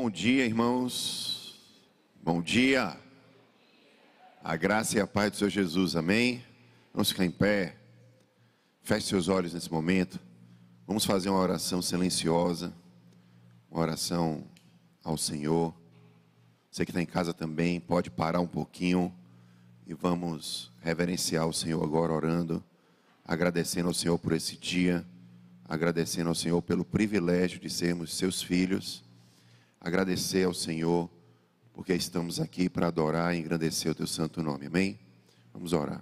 Bom dia, irmãos. Bom dia. A graça e a paz do Senhor Jesus, amém? Vamos ficar em pé. Feche seus olhos nesse momento. Vamos fazer uma oração silenciosa, uma oração ao Senhor. Você que está em casa também, pode parar um pouquinho e vamos reverenciar o Senhor agora orando, agradecendo ao Senhor por esse dia, agradecendo ao Senhor pelo privilégio de sermos seus filhos, agradecer ao Senhor porque estamos aqui para adorar e engrandecer o teu santo nome, amém? Vamos orar.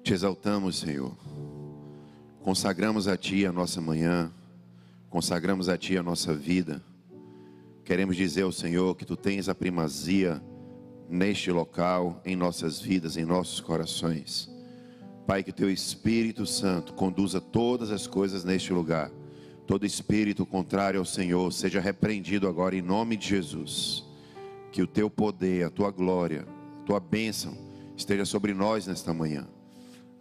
Te exaltamos, Senhor, consagramos a Ti a nossa manhã, consagramos a Ti a nossa vida. Queremos dizer ao Senhor que Tu tens a primazia neste local, em nossas vidas, em nossos corações. Pai, que Teu Espírito Santo conduza todas as coisas neste lugar. Todo espírito contrário ao Senhor seja repreendido agora em nome de Jesus. Que o Teu poder, a Tua glória, a Tua bênção esteja sobre nós nesta manhã.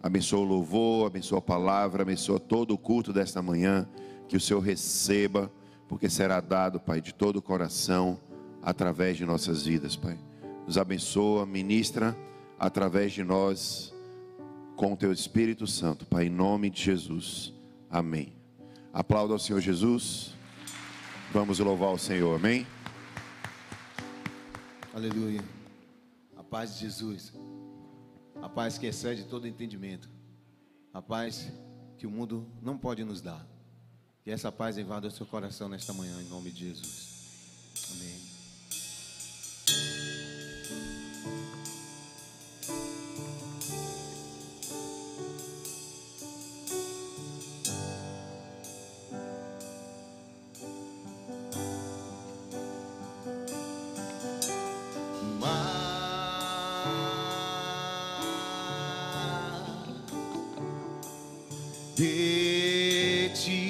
Abençoa o louvor, abençoa a palavra, abençoa todo o culto desta manhã. Que o Senhor receba, porque será dado, Pai, de todo o coração, através de nossas vidas, Pai. Nos abençoa, ministra através de nós, com o Teu Espírito Santo, Pai, em nome de Jesus, amém. Aplauda ao Senhor Jesus. Vamos louvar o Senhor, amém? Aleluia. A paz de Jesus, a paz que excede todo entendimento, a paz que o mundo não pode nos dar. Que essa paz invada o seu coração nesta manhã, em nome de Jesus. Amém. De ti,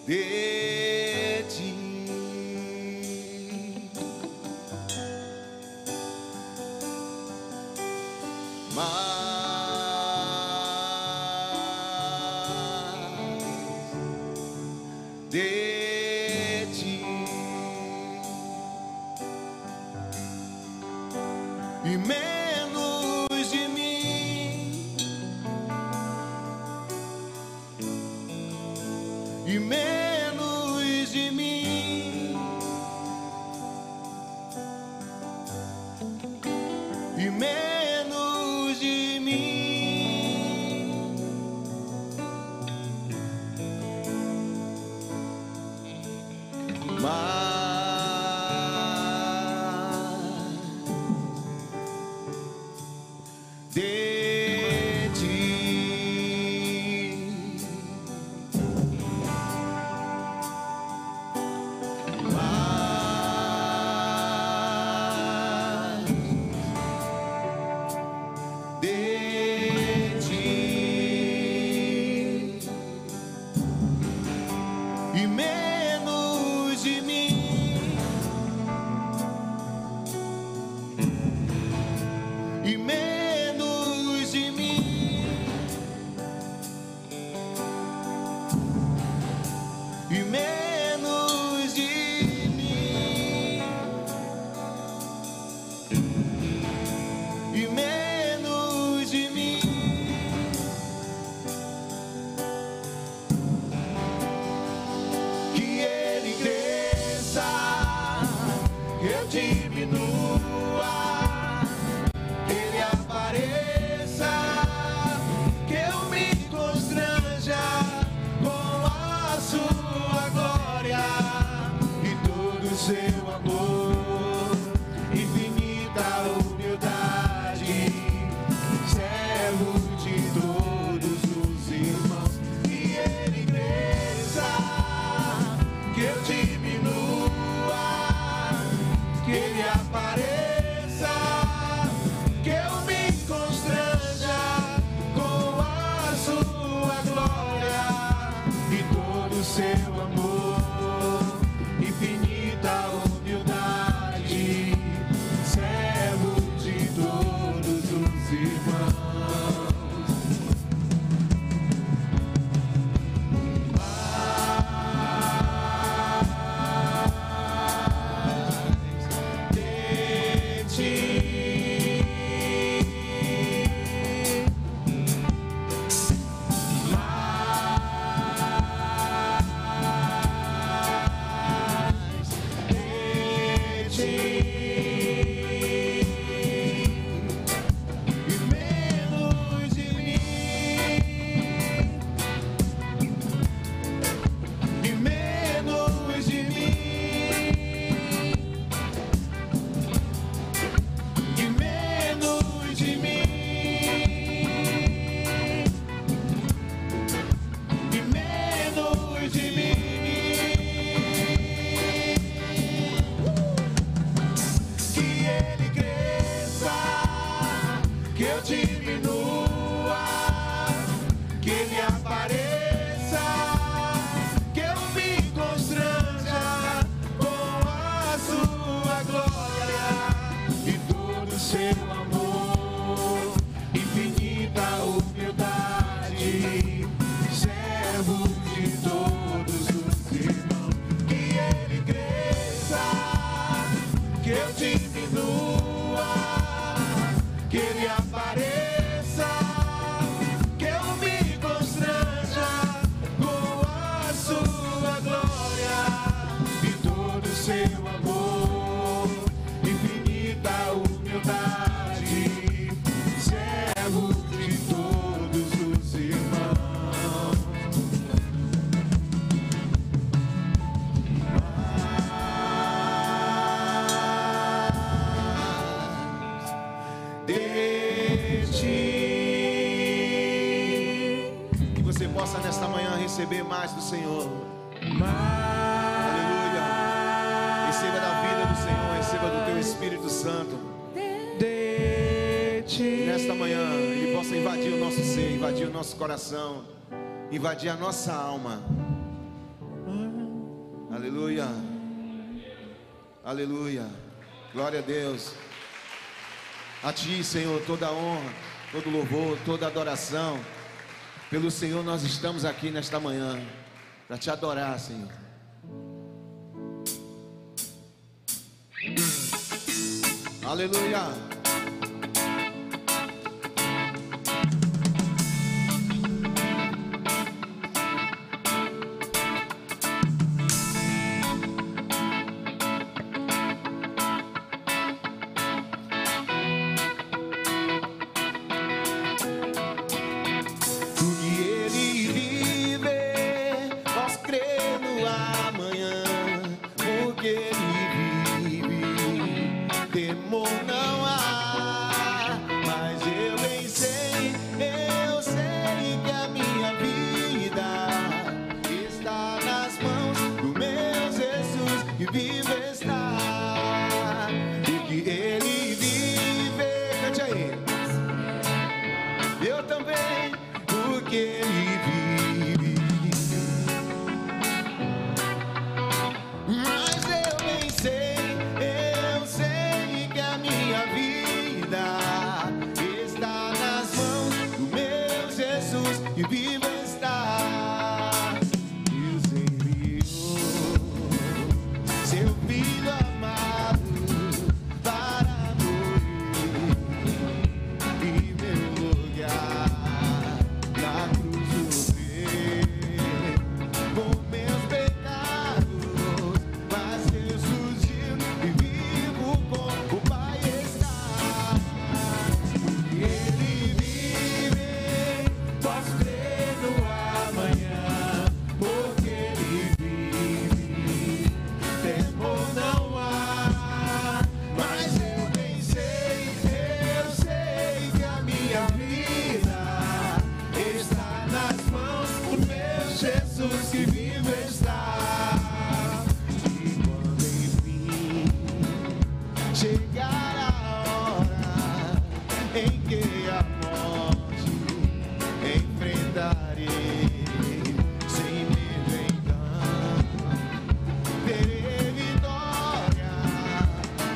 de ti, de ti, e menos de mim, e menos de mim, e menos de mim. De ti, de ti, e menos de mim, e menos de mim, e menos de mim, e menos de mim. Que Ele cresça, eu diminua, que Ele apareça, que eu me constranja com a sua glória, e irmãos. Receber mais do Senhor. Aleluia. Receba da vida do Senhor, receba do teu Espírito Santo. Que nesta manhã Ele possa invadir o nosso ser, invadir o nosso coração, invadir a nossa alma. Aleluia. Aleluia. Glória a Deus. A Ti, Senhor, toda a honra, todo louvor, toda adoração. Pelo Senhor nós estamos aqui nesta manhã para Te adorar, Senhor. Aleluia.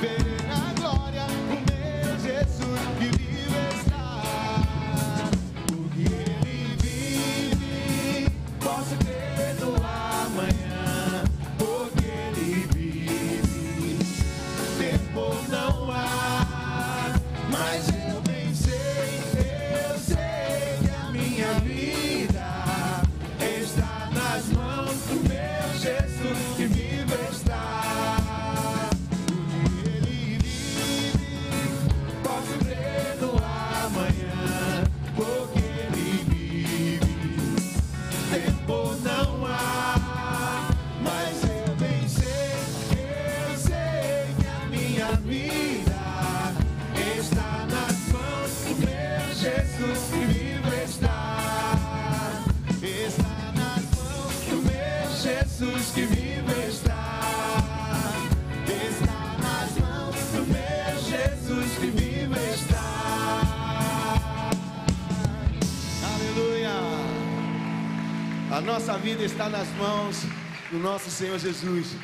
Verei na glória o meu Jesus que vive está. A nossa vida está nas mãos do nosso Senhor Jesus,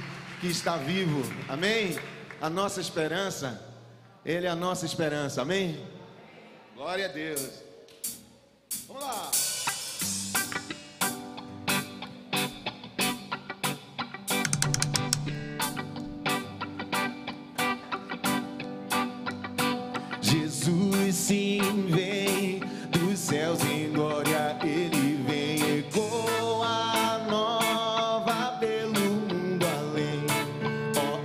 que está vivo. Amém? A nossa esperança, Ele é a nossa esperança. Amém? Glória a Deus. Vamos lá. Jesus sim vem dos céus em glória, Ele vem, ecoa nova pelo mundo além. Ó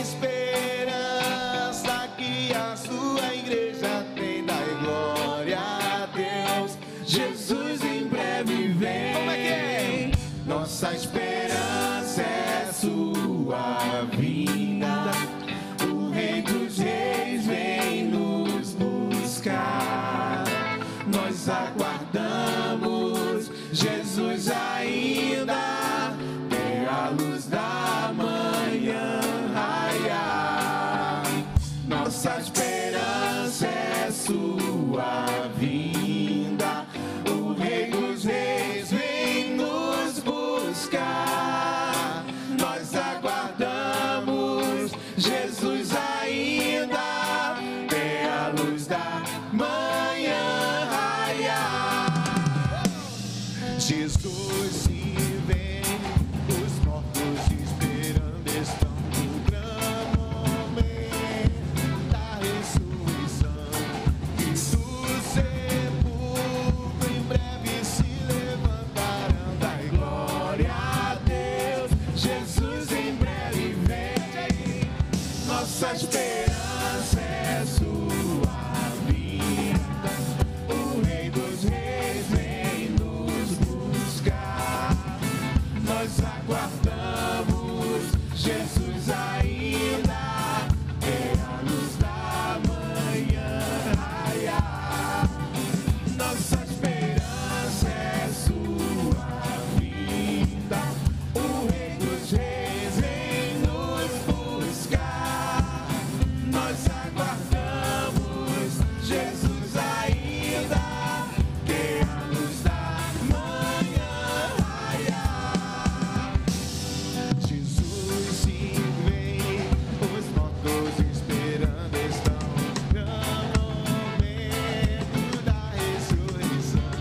esperança que a sua igreja tem, dai glória a Deus. Jesus em breve vem. Como é que é? Nossa esperança é sua vinda. O Rei dos Reis vem nos buscar. Nós aguardamos Jesus ainda, ter a luz da manhã raiar. Nossa esperança é sua vinda. O Rei dos Reis vem nos buscar. Nós aguardamos Jesus ainda, ter a luz da manhã raiar. Jesus se vem, os mortos esperando estão no grande momento da ressurreição. E do sepulcro em breve se levantarão. Dai glória a Deus, Jesus em breve vem. Nossa esperança é sua vinda. O Rei dos Reis vem nos buscar. Nós aguardamos Jesus ainda, ter a luz da manhã raiar. Nossa esperança é sua vinda. O Rei dos Reis vem nos buscar. Nós aguardamos Jesus ainda, ter a luz da manhã raiar. Jesus sim vem, os mortos esperando estão no momento da ressurreição.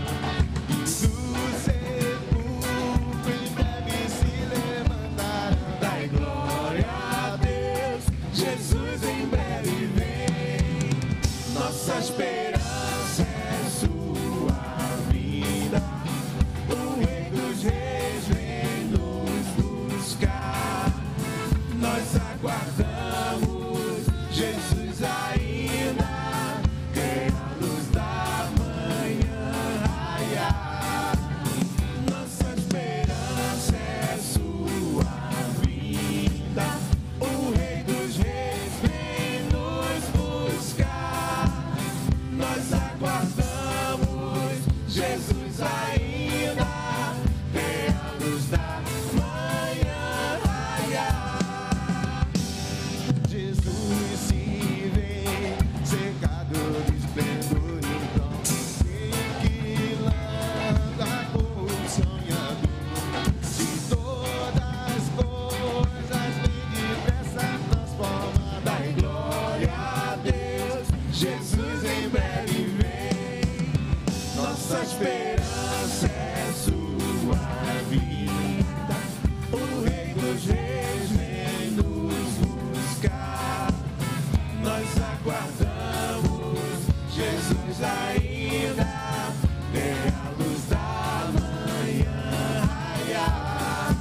E do sepulcro em breve se levantarão. Dai glória a Deus, Jesus em breve vem. Nossa esperança é sua vida. O Rei dos Reis vem nos buscar. Nós aguardamos Jesus ainda, ter a luz da manhã raiar. Nossa esperança é sua vinda. O Rei dos Reis vem nos buscar. Nós aguardamos Jesus ainda, ter a luz da manhã raiar. Jesus se vem, cercado de esplendor, então aniquilando a corrupção e a dor. De todas as coisas vem depressa transformada. Dai glória a Deus, Jesus em breve vem. Nossa esperança é sua vida. O Rei dos Reis vem nos buscar. Nós aguardamos Jesus ainda, ter a luz da manhã raiar.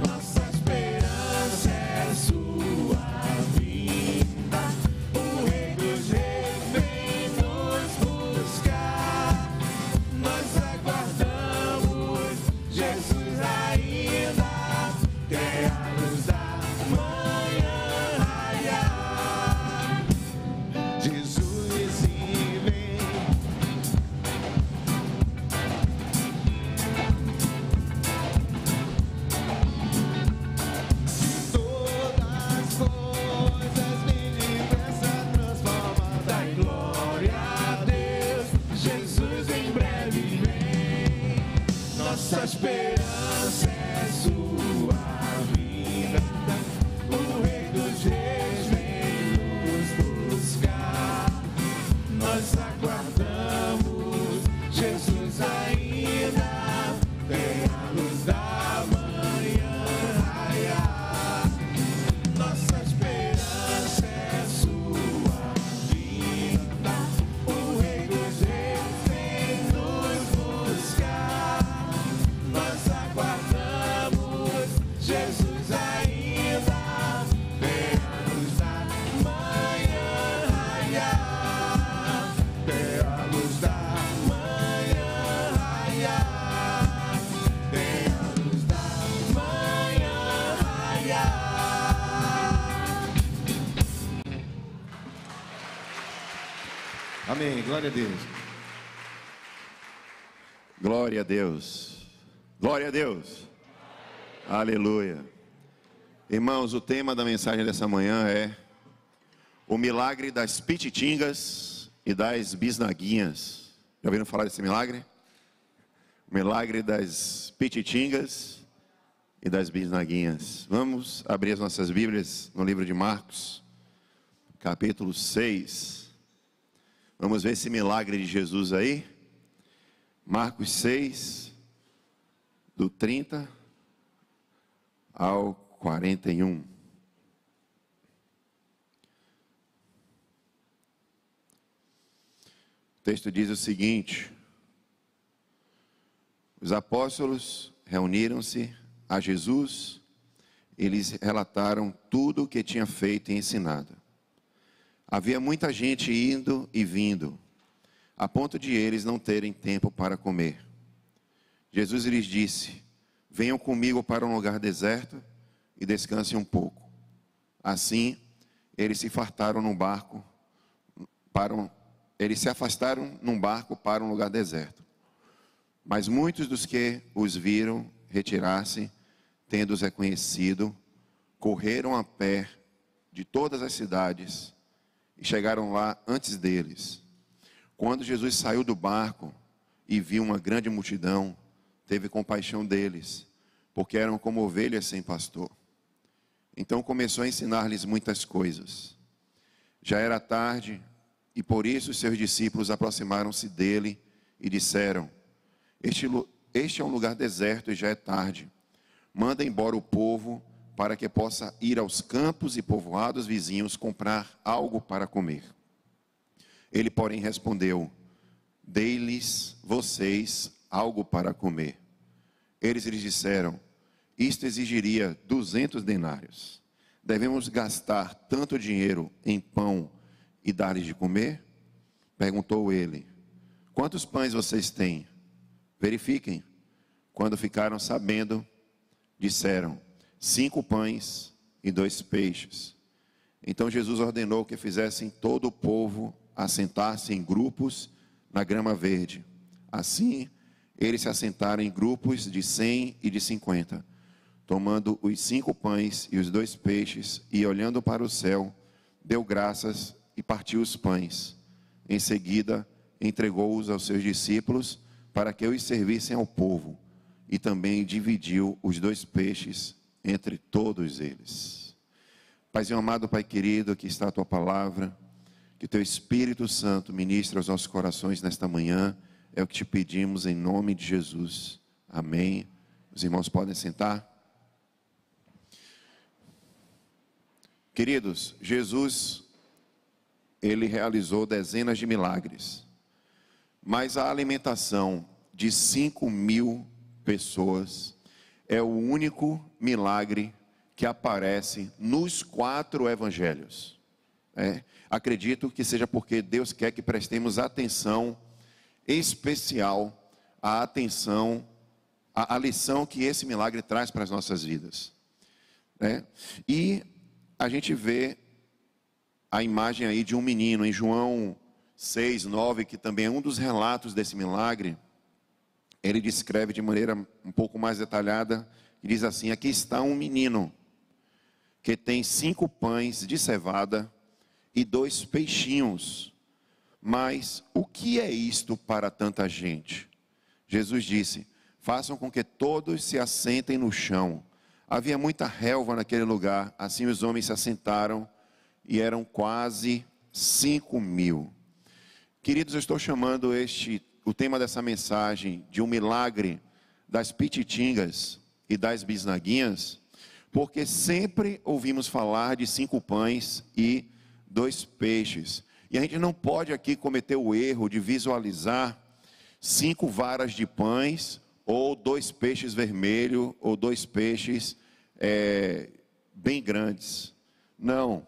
Nossa esperança é sua vinda. O Rei dos Reis vem nos buscar. Nós aguardamos Jesus ainda, ter a luz da manhã raiar. Jesus se vem. Todas as coisas vêm depressa transformadas. Dai glória a Deus, Jesus em breve vem. Nossa esperança glória a Deus. Glória a Deus. Glória a Deus. Aleluia. Irmãos, o tema da mensagem dessa manhã é o milagre das pititingas e das bisnaguinhas. Já ouviram falar desse milagre? O milagre das pititingas e das bisnaguinhas. Vamos abrir as nossas Bíblias no livro de Marcos, capítulo 6. Vamos ver esse milagre de Jesus aí. Marcos 6, do 30 ao 41. O texto diz o seguinte: os apóstolos reuniram-se a Jesus e lhes relataram tudo o que tinha feito e ensinado. Havia muita gente indo e vindo, a ponto de eles não terem tempo para comer. Jesus lhes disse: venham comigo para um lugar deserto e descansem um pouco. Assim, eles se afastaram num barco para um lugar deserto. Mas muitos dos que os viram retirar-se, tendo-os reconhecido, correram a pé de todas as cidades e chegaram lá antes deles. Quando Jesus saiu do barco e viu uma grande multidão, teve compaixão deles, porque eram como ovelhas sem pastor. Então começou a ensinar-lhes muitas coisas. Já era tarde, e por isso os seus discípulos aproximaram-se dele e disseram: Este é um lugar deserto e já é tarde. Manda embora o povo para que possa ir aos campos e povoados vizinhos comprar algo para comer. Ele, porém, respondeu: dei-lhes vocês algo para comer. Eles lhes disseram: isto exigiria 200 denários. Devemos gastar tanto dinheiro em pão e dar-lhes de comer? Perguntou ele: quantos pães vocês têm? Verifiquem. Quando ficaram sabendo, disseram: 5 pães e 2 peixes. Então Jesus ordenou que fizessem todo o povo assentar-se em grupos na grama verde. Assim, eles se assentaram em grupos de 100 e de 50. Tomando os 5 pães e os 2 peixes, e olhando para o céu, deu graças e partiu os pães. Em seguida, entregou-os aos seus discípulos, para que os servissem ao povo, e também dividiu os 2 peixes entre todos eles. Paizinho amado, Pai querido, aqui está a Tua palavra, que Teu Espírito Santo ministre aos nossos corações nesta manhã, é o que te pedimos em nome de Jesus. Amém. Os irmãos podem sentar. Queridos, Jesus, Ele realizou dezenas de milagres, mas a alimentação de 5.000 pessoas é o único milagre que aparece nos 4 evangelhos. Acredito que seja porque Deus quer que prestemos atenção especial à lição que esse milagre traz para as nossas vidas. E a gente vê a imagem aí de um menino em João 6, 9, que também é um dos relatos desse milagre. Ele descreve de maneira um pouco mais detalhada, e diz assim: aqui está um menino que tem 5 pães de cevada e 2 peixinhos. Mas o que é isto para tanta gente? Jesus disse: façam com que todos se assentem no chão. Havia muita relva naquele lugar, assim os homens se assentaram e eram quase 5.000. Queridos, eu estou chamando o tema dessa mensagem de um milagre das pititingas e das bisnaguinhas, porque sempre ouvimos falar de 5 pães e 2 peixes. E a gente não pode aqui cometer o erro de visualizar 5 varas de pães, ou 2 peixes vermelhos, ou 2 peixes bem grandes. Não.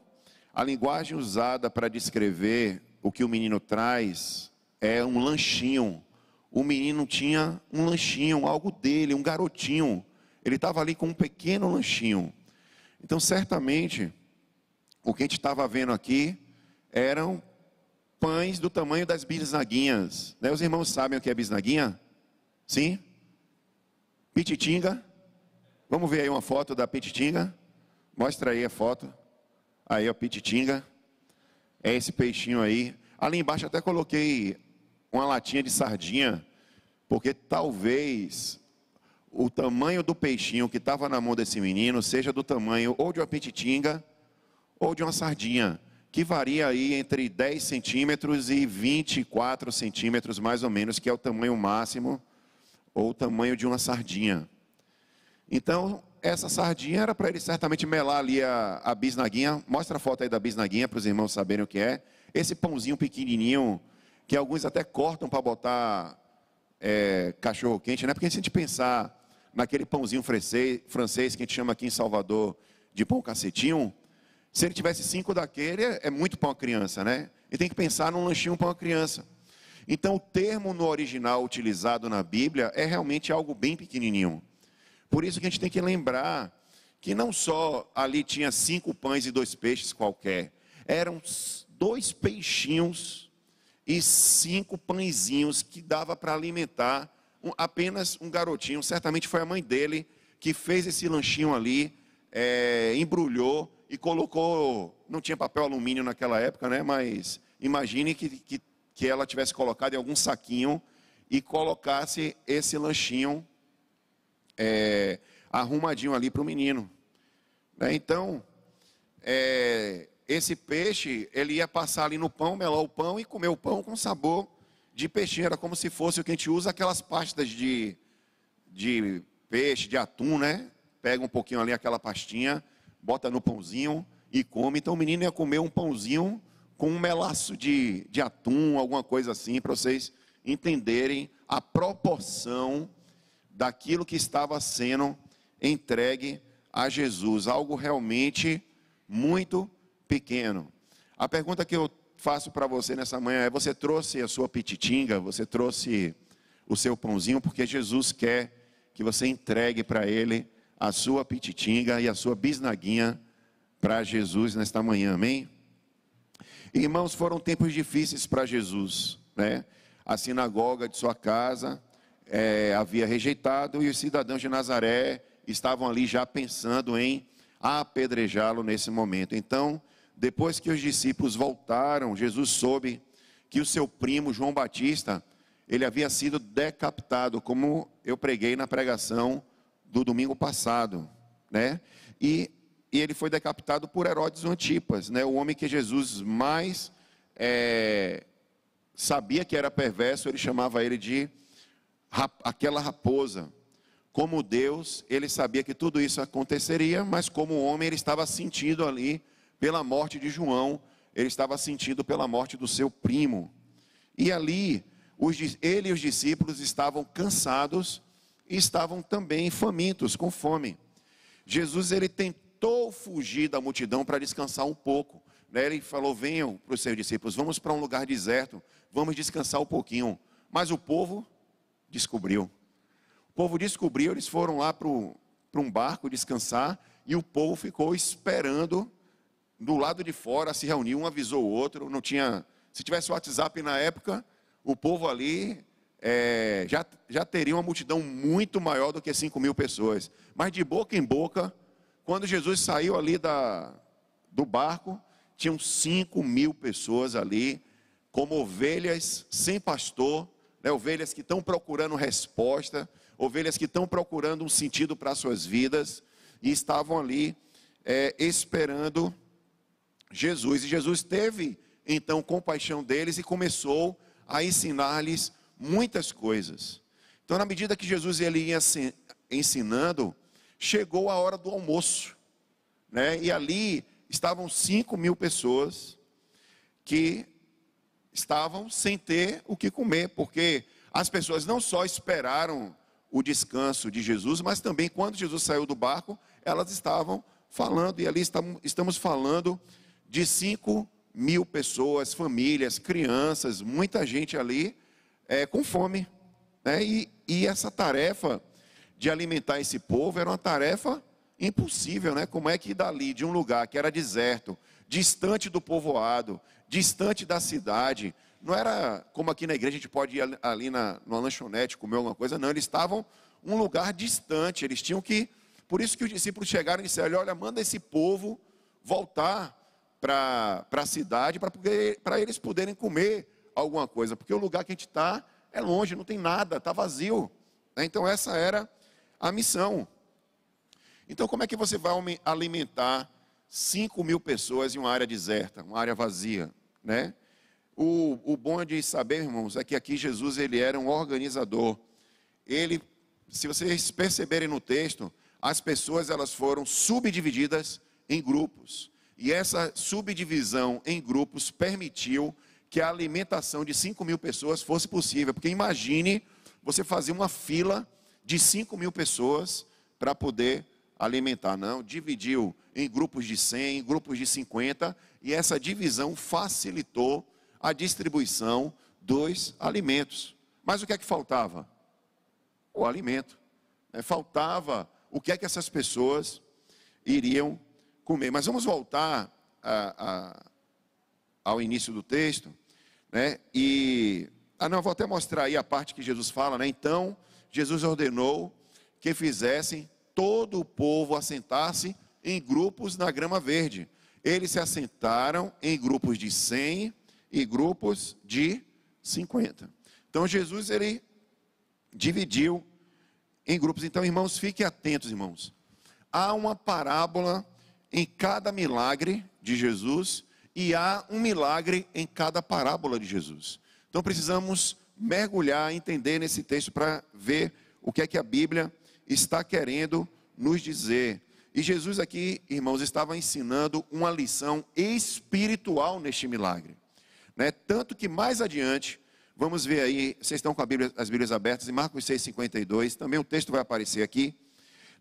A linguagem usada para descrever o que o menino traz é um lanchinho. O menino tinha um lanchinho, algo dele, um garotinho. Ele estava ali com um pequeno lanchinho. Então, certamente, o que a gente estava vendo aqui eram pães do tamanho das bisnaguinhas, né? Os irmãos sabem o que é bisnaguinha? Sim? Pititinga. Vamos ver aí uma foto da pititinga. Mostra aí a foto. Aí, ó, pititinga. É esse peixinho aí. Ali embaixo até coloquei uma latinha de sardinha, porque talvez o tamanho do peixinho que estava na mão desse menino seja do tamanho ou de uma pititinga ou de uma sardinha, que varia aí entre 10 centímetros e 24 centímetros, mais ou menos, que é o tamanho máximo, ou o tamanho de uma sardinha. Então, essa sardinha era para ele certamente melar ali a bisnaguinha. Mostra a foto aí da bisnaguinha, para os irmãos saberem o que é. Esse pãozinho pequenininho, que alguns até cortam para botar cachorro quente, né? Porque se a gente pensar naquele pãozinho francês que a gente chama aqui em Salvador de pão cacetinho, se ele tivesse 5 daquele, é muito para uma criança, né? E tem que pensar num lanchinho para uma criança. Então, o termo no original utilizado na Bíblia é realmente algo bem pequenininho. Por isso que a gente tem que lembrar que não só ali tinha 5 pães e 2 peixes qualquer, eram 2 peixinhos e 5 pãezinhos que dava para alimentar apenas um garotinho. Certamente foi a mãe dele que fez esse lanchinho ali, embrulhou e colocou, não tinha papel alumínio naquela época, né? Mas imagine que ela tivesse colocado em algum saquinho e colocasse esse lanchinho arrumadinho ali para o menino. Então, esse peixe, ele ia passar ali no pão, melar o pão e comer o pão com sabor de peixinho. Era como se fosse o que a gente usa, aquelas pastas de peixe, de atum, né? Pega um pouquinho ali aquela pastinha, bota no pãozinho e come. Então o menino ia comer um pãozinho com um melaço de atum, alguma coisa assim, para vocês entenderem a proporção daquilo que estava sendo entregue a Jesus. Algo realmente muito pequeno. A pergunta que eu faço para você nessa manhã é: você trouxe a sua pititinga, você trouxe o seu pãozinho, porque Jesus quer que você entregue para Ele a sua pititinga e a sua bisnaguinha para Jesus nesta manhã, amém? Irmãos, foram tempos difíceis para Jesus, né? A sinagoga de sua casa havia rejeitado, e os cidadãos de Nazaré estavam ali já pensando em apedrejá-lo nesse momento. Então, depois que os discípulos voltaram, Jesus soube que o seu primo João Batista, ele havia sido decapitado, como eu preguei na pregação do domingo passado, né? E ele foi decapitado por Herodes Antipas, né? O homem que Jesus mais sabia que era perverso. Ele chamava ele de aquela raposa. Como Deus, ele sabia que tudo isso aconteceria, mas como homem, ele estava sentindo ali pela morte de João, ele estava sentindo pela morte do seu primo. E ali, ele e os discípulos estavam cansados e estavam também famintos, com fome. Jesus, ele tentou fugir da multidão para descansar um pouco, né? Ele falou: venham para os seus discípulos, vamos para um lugar deserto, vamos descansar um pouquinho. Mas o povo descobriu. O povo descobriu, eles foram lá para um barco descansar, e o povo ficou esperando do lado de fora, se reuniu, um avisou o outro. Não tinha, se tivesse WhatsApp na época, o povo ali já teria uma multidão muito maior do que 5.000 pessoas. Mas de boca em boca, quando Jesus saiu ali do barco, tinham 5.000 pessoas ali, como ovelhas sem pastor, né? Ovelhas que estão procurando resposta, ovelhas que estão procurando um sentido para as suas vidas, e estavam ali esperando Jesus. E Jesus teve então compaixão deles e começou a ensinar-lhes muitas coisas. Então, na medida que Jesus ele ia ensinando, chegou a hora do almoço, né? E ali estavam 5.000 pessoas que estavam sem ter o que comer, porque as pessoas não só esperaram o descanso de Jesus, mas também quando Jesus saiu do barco, elas estavam falando, e ali estamos falando de 5.000 pessoas, famílias, crianças, muita gente ali com fome, né? E essa tarefa de alimentar esse povo era uma tarefa impossível, né? Como é que dali, de um lugar que era deserto, distante do povoado, distante da cidade. Não era como aqui na igreja, a gente pode ir ali numa lanchonete, comer alguma coisa. Não, eles estavam em um lugar distante. Eles tinham que... Por isso que os discípulos chegaram e disseram, olha, manda esse povo voltar para a cidade, para eles poderem comer alguma coisa. Porque o lugar que a gente está é longe, não tem nada, está vazio. Então essa era a missão. Então como é que você vai alimentar 5.000 pessoas em uma área deserta, uma área vazia, né? O bom de saber, irmãos, é que aqui Jesus, ele era um organizador. Ele, se vocês perceberem no texto, as pessoas, elas foram subdivididas em grupos. E essa subdivisão em grupos permitiu que a alimentação de 5.000 pessoas fosse possível. Porque imagine você fazer uma fila de 5.000 pessoas para poder alimentar. Não, dividiu em grupos de 100, em grupos de 50, e essa divisão facilitou a distribuição dos alimentos. Mas o que é que faltava? O alimento. Faltava o que é que essas pessoas iriam comer. Mas vamos voltar ao início do texto, né? Não, vou até mostrar aí a parte que Jesus fala, né? Então, Jesus ordenou que fizessem todo o povo assentar-se em grupos na grama verde. Eles se assentaram em grupos de 100 e grupos de 50. Então, Jesus, ele dividiu em grupos. Então, irmãos, fiquem atentos, irmãos. Há uma parábola em cada milagre de Jesus e há um milagre em cada parábola de Jesus. Então, precisamos mergulhar, entender nesse texto para ver o que é que a Bíblia está querendo nos dizer. E Jesus aqui, irmãos, estava ensinando uma lição espiritual neste milagre, né? Tanto que mais adiante, vamos ver aí, vocês estão com as Bíblias abertas, em Marcos 6,52, também o texto vai aparecer aqui,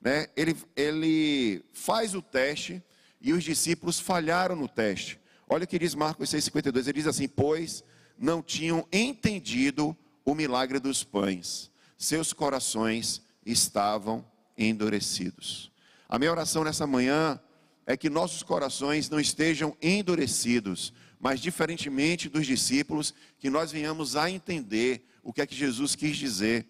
né? Ele faz o teste e os discípulos falharam no teste. Olha o que diz Marcos 6,52, ele diz assim, pois não tinham entendido o milagre dos pães, seus corações estavam endurecidos. A minha oração nessa manhã é que nossos corações não estejam endurecidos, mas diferentemente dos discípulos, que nós venhamos a entender o que é que Jesus quis dizer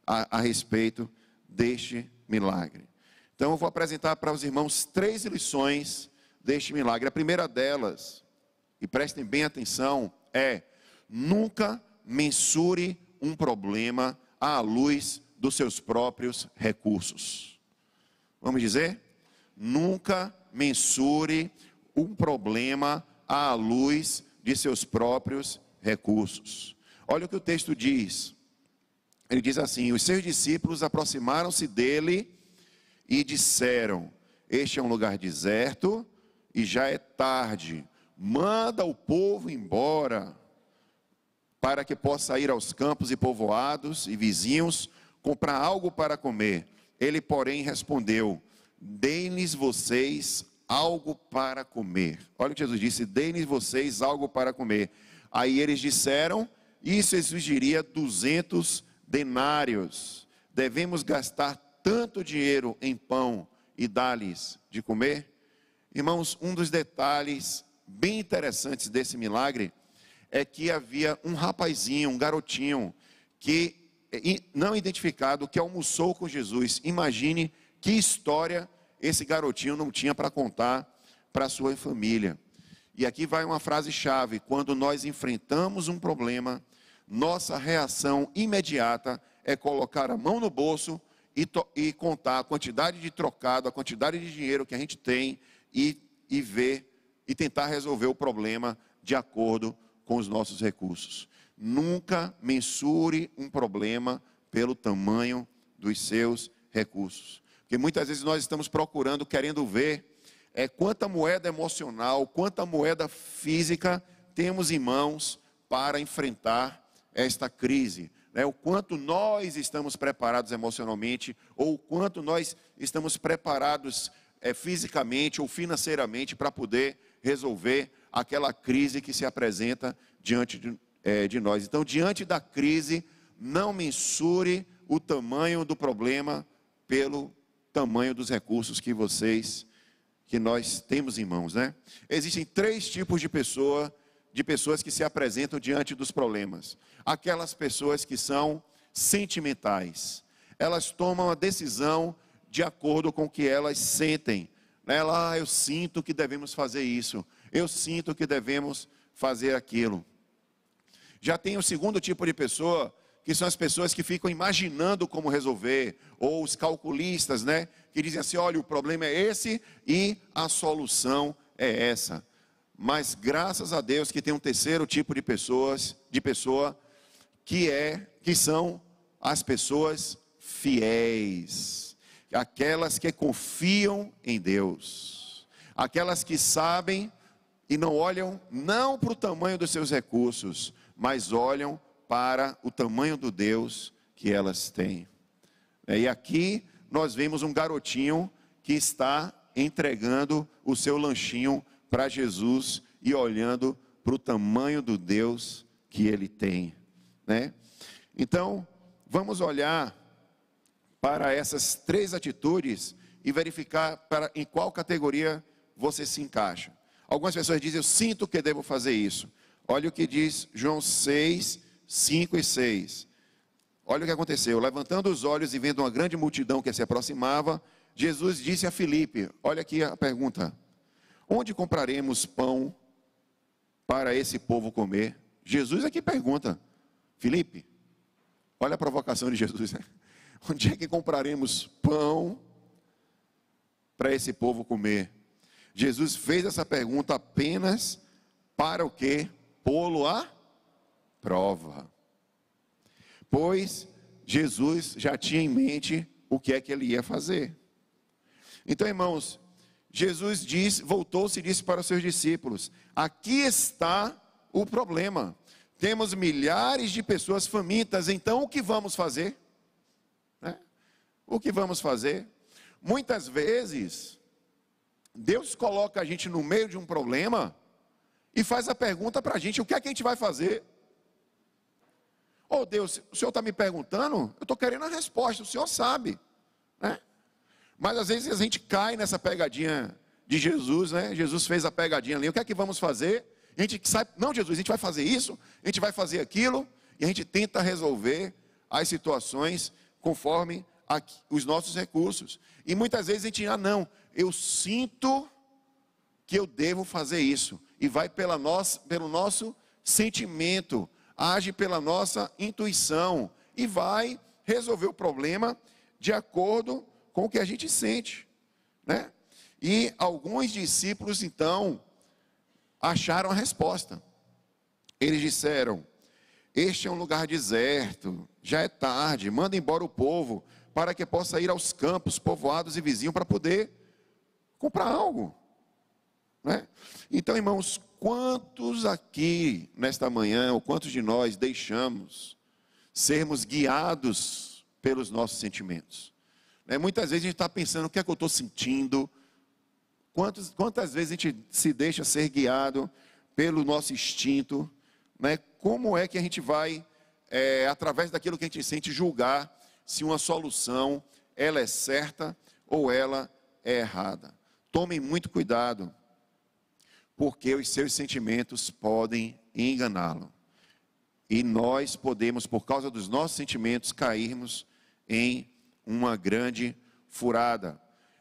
a respeito deste milagre. Então eu vou apresentar para os irmãos 3 lições deste milagre. A primeira delas, e prestem bem atenção, é: nunca mensure um problema à luz dos seus próprios recursos. Vamos dizer? Nunca mensure um problema à luz de seus próprios recursos. Olha o que o texto diz. Ele diz assim: os seus discípulos aproximaram-se dele e disseram: este é um lugar deserto e já é tarde. Manda o povo embora, para que possa ir aos campos e povoados e vizinhos comprar algo para comer. Ele, porém, respondeu: deem-lhes vocês algo para comer. Olha o que Jesus disse: deem-lhes vocês algo para comer. Aí eles disseram: isso exigiria 200 denários. Devemos gastar tanto dinheiro em pão e dar-lhes de comer? Irmãos, um dos detalhes bem interessantes desse milagre é que havia um rapazinho, um garotinho, que não identificado, que almoçou com Jesus. Imagine que história esse garotinho não tinha para contar para a sua família. E aqui vai uma frase-chave: quando nós enfrentamos um problema, nossa reação imediata é colocar a mão no bolso e contar a quantidade de trocado, a quantidade de dinheiro que a gente tem e ver e tentar resolver o problema de acordo com os nossos recursos. Nunca mensure um problema pelo tamanho dos seus recursos. Porque muitas vezes nós estamos procurando, querendo ver quanta moeda emocional, quanta moeda física temos em mãos para enfrentar esta crise. O quanto nós estamos preparados emocionalmente, ou o quanto nós estamos preparados fisicamente ou financeiramente para poder resolver aquela crise que se apresenta diante de nós. Então, diante da crise, não mensure o tamanho do problema pelo tamanho dos recursos que vocês que nós temos em mãos, né? Existem 3 tipos de pessoas que se apresentam diante dos problemas. Aquelas pessoas que são sentimentais. Elas tomam a decisão de acordo com o que elas sentem. Eu sinto que devemos fazer isso. Eu sinto que devemos fazer aquilo. Já tem o segundo tipo de pessoa, que são as pessoas que ficam imaginando como resolver, ou os calculistas, né? Que dizem assim, olha, o problema é esse e a solução é essa. Mas graças a Deus que tem um terceiro tipo de pessoa, que são as pessoas fiéis, aquelas que confiam em Deus, aquelas que sabem e não olham não para o tamanho dos seus recursos, mas olham para o tamanho do Deus que elas têm. E aqui nós vemos um garotinho que está entregando o seu lanchinho para Jesus e olhando para o tamanho do Deus que ele tem, né? Então, vamos olhar para essas 3 atitudes e verificar em qual categoria você se encaixa. Algumas pessoas dizem, eu sinto que devo fazer isso. Olha o que diz João 6, 5 e 6. Olha o que aconteceu. Levantando os olhos e vendo uma grande multidão que se aproximava, Jesus disse a Filipe, olha aqui a pergunta, onde compraremos pão para esse povo comer? Jesus aqui pergunta, Filipe, olha a provocação de Jesus, né? Onde é que compraremos pão para esse povo comer? Jesus fez essa pergunta apenas para o quê? Pô-lo à prova. Pois Jesus já tinha em mente o que é que ele ia fazer. Então, irmãos, Jesus voltou-se e disse para os seus discípulos, aqui está o problema. Temos milhares de pessoas famintas, então o que vamos fazer? O que vamos fazer? Muitas vezes, Deus coloca a gente no meio de um problema e faz a pergunta para a gente, o que é que a gente vai fazer? Deus, o Senhor está me perguntando? Eu estou querendo a resposta, o Senhor sabe, né? Mas às vezes a gente cai nessa pegadinha de Jesus, né? Jesus fez a pegadinha ali, o que é que vamos fazer? A gente sai, não Jesus, a gente vai fazer isso, a gente vai fazer aquilo, e a gente tenta resolver as situações conforme os nossos recursos. E muitas vezes a gente, não, eu sinto que eu devo fazer isso. E vai pelo nosso sentimento, age pela nossa intuição. E vai resolver o problema de acordo com o que a gente sente, né? E alguns discípulos, então, acharam a resposta. Eles disseram, este é um lugar deserto, já é tarde, manda embora o povo, para que possa ir aos campos, povoados e vizinhos, para poder comprar algo, né? Então, irmãos, quantos aqui, nesta manhã, ou quantos de nós deixamos sermos guiados pelos nossos sentimentos? Muitas vezes a gente está pensando, o que é que eu estou sentindo? Quantas vezes a gente se deixa ser guiado pelo nosso instinto, né? Como é que a gente vai, através daquilo que a gente sente, julgar se uma solução, ela é certa ou ela é errada? Tomem muito cuidado, porque os seus sentimentos podem enganá-lo. E nós podemos, por causa dos nossos sentimentos, cairmos em uma grande furada.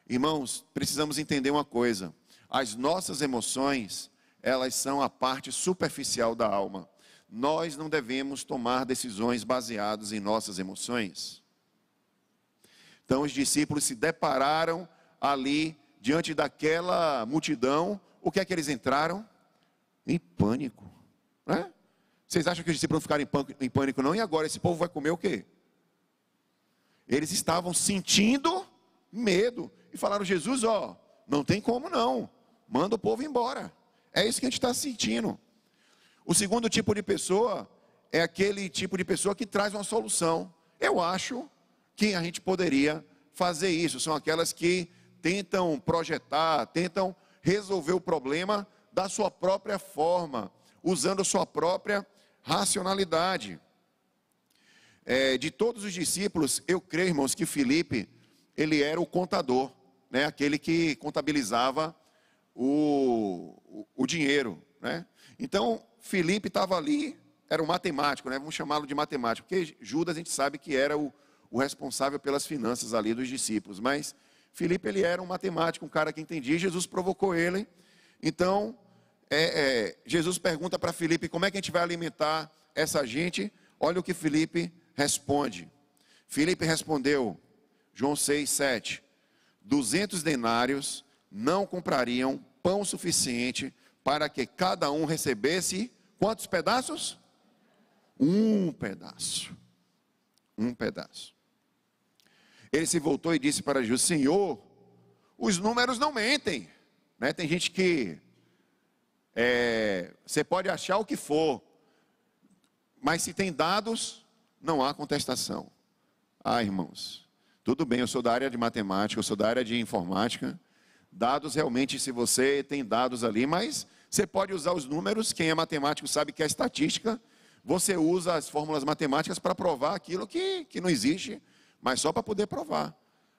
Irmãos, precisamos entender uma coisa. As nossas emoções, elas são a parte superficial da alma. Nós não devemos tomar decisões baseadas em nossas emoções. Então os discípulos se depararam ali, diante daquela multidão. O que é que eles entraram? Em pânico, né? Vocês acham que os discípulos não ficaram em pânico não? E agora, esse povo vai comer o quê? Eles estavam sentindo medo. E falaram, Jesus, não tem como não. Manda o povo embora. É isso que a gente está sentindo. O segundo tipo de pessoa é aquele tipo de pessoa que traz uma solução. Eu acho que a gente poderia fazer isso. São aquelas que tentam projetar, tentam resolver o problema da sua própria forma, usando a sua própria racionalidade. De todos os discípulos, eu creio, irmãos, que Filipe, ele era o contador, né? Aquele que contabilizava o dinheiro, né? Então, Filipe estava ali, era um matemático, né? Vamos chamá-lo de matemático, porque Judas a gente sabe que era o responsável pelas finanças ali dos discípulos, mas Filipe, ele era um matemático, um cara que entendia, e Jesus provocou ele. Então, Jesus pergunta para Filipe, como é que a gente vai alimentar essa gente? Olha o que Filipe responde. Filipe respondeu, João 6:7, 200 denários não comprariam pão suficiente para que cada um recebesse quantos pedaços? Um pedaço. Um pedaço. Ele se voltou e disse para Jesus, Senhor, os números não mentem, né? Tem gente que você pode achar o que for, mas se tem dados, não há contestação. Ah, irmãos, tudo bem, eu sou da área de matemática, eu sou da área de informática. Dados realmente, se você tem dados ali, mas você pode usar os números. Quem é matemático sabe que é estatística. Você usa as fórmulas matemáticas para provar aquilo que não existe, mas só para poder provar,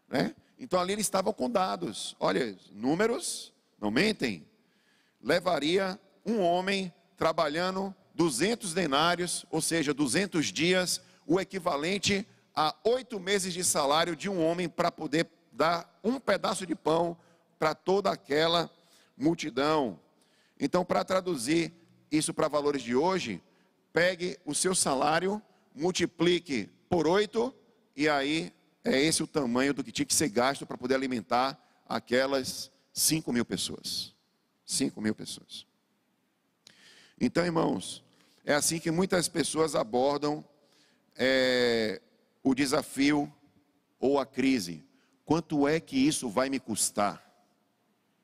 né? Então ali eles estavam com dados. Olha, números não mentem. Levaria um homem trabalhando 200 denários, ou seja, 200 dias, o equivalente a 8 meses de salário de um homem para poder dar um pedaço de pão para toda aquela multidão. Então, para traduzir isso para valores de hoje, pegue o seu salário, multiplique por 8, e aí é esse o tamanho do que tinha que ser gasto para poder alimentar aquelas 5.000 pessoas. 5.000 pessoas. Então, irmãos, é assim que muitas pessoas abordam o desafio ou a crise. Quanto é que isso vai me custar?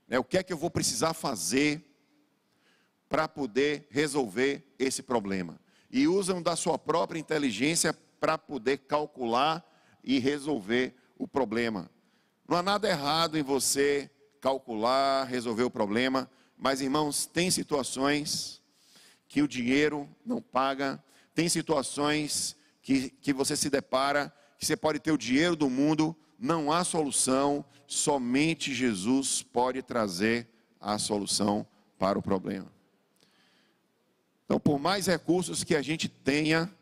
O que é que eu vou precisar fazer para poder resolver esse problema? E usam da sua própria inteligência para poder calcular e resolver o problema. Não há nada errado em você calcular, resolver o problema, mas, irmãos, tem situações que o dinheiro não paga, tem situações que você se depara, que você pode ter o dinheiro do mundo, não há solução, somente Jesus pode trazer a solução para o problema. Então, por mais recursos que a gente tenha,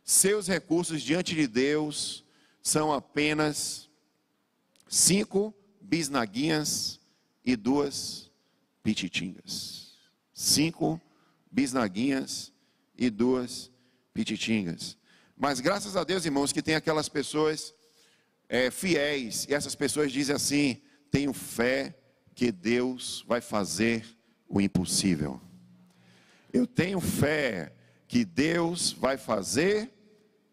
seus recursos diante de Deus são apenas 5 bisnaguinhas e 2 pititingas. 5 bisnaguinhas e 2 pititingas. Mas graças a Deus, irmãos, que tem aquelas pessoas fiéis, e essas pessoas dizem assim, tenho fé que Deus vai fazer o impossível. Eu tenho fé que Deus vai fazer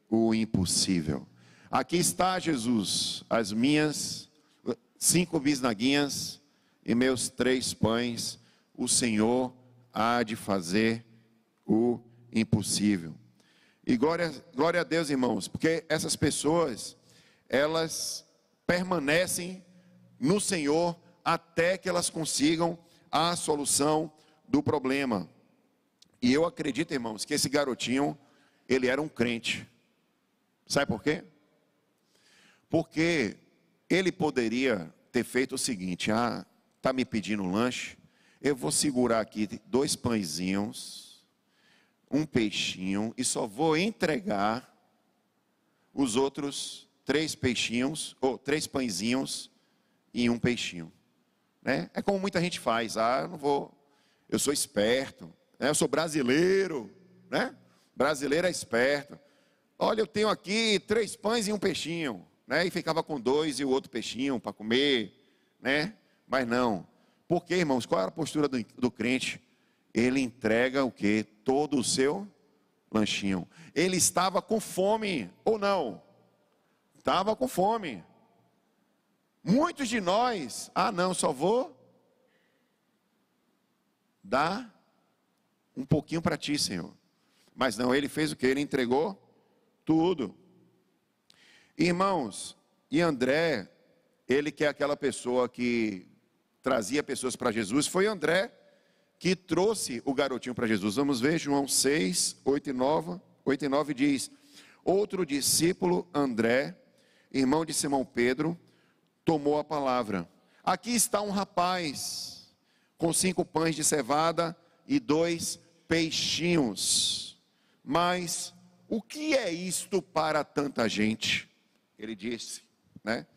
o impossível. Aqui está, Jesus, as minhas 5 bisnaguinhas e meus 3 pães, o Senhor há de fazer o impossível. E glória a Deus, irmãos, porque essas pessoas, elas permanecem no Senhor até que elas consigam a solução do problema. E eu acredito, irmãos, que esse garotinho, ele era um crente. Sabe por quê? Porque ele poderia ter feito o seguinte, está me pedindo lanche, eu vou segurar aqui 2 pãezinhos, um peixinho, e só vou entregar os outros 3 peixinhos, ou 3 pãezinhos e um peixinho, né? É como muita gente faz, eu sou esperto, né? Eu sou brasileiro, né? Brasileiro é esperto. Olha, eu tenho aqui 3 pães e um peixinho, né? E ficava com 2 e o outro peixinho para comer, né? Mas não. Por quê, irmãos? Qual era a postura do crente? Ele entrega o quê? Todo o seu lanchinho. Ele estava com fome, ou não? Estava com fome. Muitos de nós, não, só vou dar um pouquinho para ti, Senhor. Mas não, ele fez o quê? Ele entregou tudo. Irmãos, e André, ele que é aquela pessoa que trazia pessoas para Jesus, foi André que trouxe o garotinho para Jesus. Vamos ver, João 6, 8 e 9 diz, outro discípulo, André, irmão de Simão Pedro, tomou a palavra. Aqui está um rapaz com 5 pães de cevada e 2 peixinhos. Mas o que é isto para tanta gente? Ele disse, né?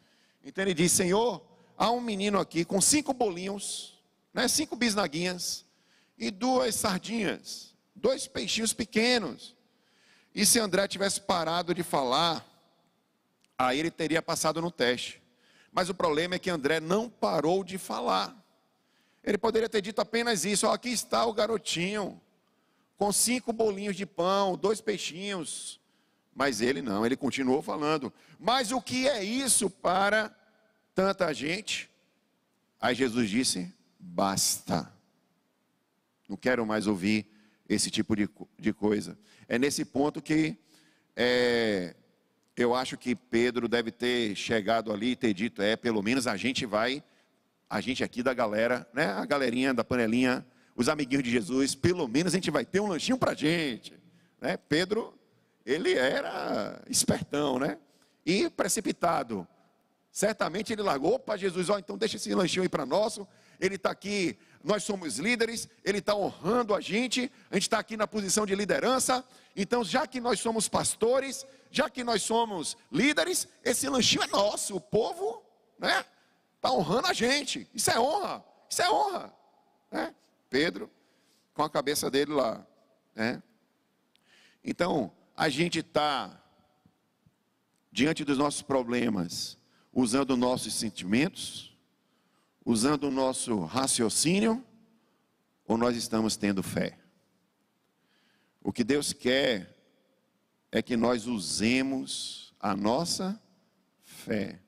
Então ele disse: Senhor, há um menino aqui com 5 bolinhos, né? 5 bisnaguinhas e 2 sardinhas, 2 peixinhos pequenos. E se André tivesse parado de falar, aí ele teria passado no teste. Mas o problema é que André não parou de falar. Ele poderia ter dito apenas isso: ó, aqui está o garotinho, com 5 bolinhos de pão, 2 peixinhos. Mas ele não, ele continuou falando. Mas o que é isso para tanta gente? Aí Jesus disse: basta. Não quero mais ouvir esse tipo de coisa. É nesse ponto que eu acho que Pedro deve ter chegado ali e ter dito: pelo menos a gente aqui da galera, né? A galerinha da panelinha, os amiguinhos de Jesus, pelo menos a gente vai ter um lanchinho pra gente, né? Pedro, ele era espertão, né? E precipitado. Certamente ele largou para Jesus: ó, então deixa esse lanchinho aí para nós. Ele está aqui, nós somos líderes, ele está honrando a gente está aqui na posição de liderança. Então, já que nós somos pastores, já que nós somos líderes, esse lanchinho é nosso. O povo, né, está honrando a gente. Isso é honra, né? Pedro, com a cabeça dele lá, né? Então, a gente está diante dos nossos problemas, usando nossos sentimentos, usando o nosso raciocínio, ou nós estamos tendo fé? O que Deus quer é que nós usemos a nossa fé.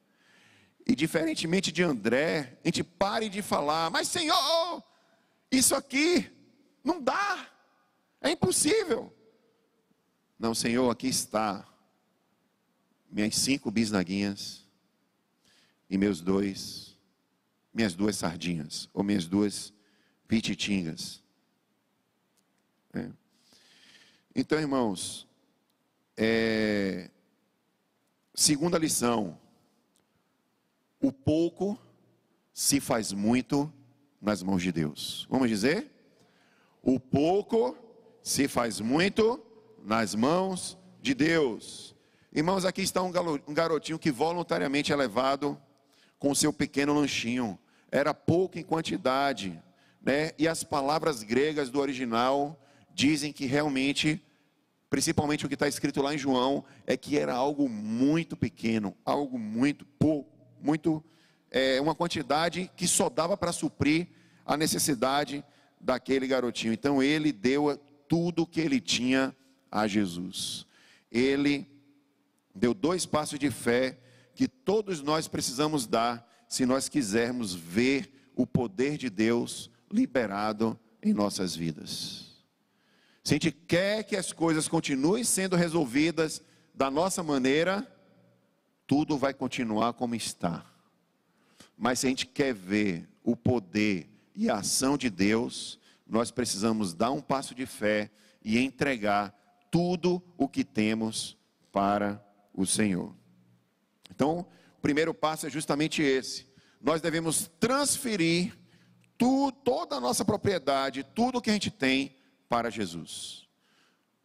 E diferentemente de André, a gente pare de falar: mas Senhor, isso aqui não dá, é impossível. Não, Senhor, aqui está minhas 5 bisnaguinhas e minhas 2 sardinhas, ou minhas 2 pititingas. Então, irmãos, segunda lição: o pouco se faz muito nas mãos de Deus. Vamos dizer? O pouco se faz muito nas mãos de Deus. Irmãos, aqui está um garotinho que voluntariamente é levado com o seu pequeno lanchinho. Era pouco em quantidade, né? E as palavras gregas do original dizem que realmente, principalmente o que está escrito lá em João, é que era algo muito pequeno, algo muito pouco, uma quantidade que só dava para suprir a necessidade daquele garotinho. Então ele deu tudo o que ele tinha a Jesus. Ele deu 2 passos de fé que todos nós precisamos dar se nós quisermos ver o poder de Deus liberado em nossas vidas. Se a gente quer que as coisas continuem sendo resolvidas da nossa maneira, tudo vai continuar como está. Mas se a gente quer ver o poder e a ação de Deus, nós precisamos dar um passo de fé e entregar tudo o que temos para o Senhor. Então, o primeiro passo é justamente esse: nós devemos transferir toda a nossa propriedade, tudo o que a gente tem, para Jesus.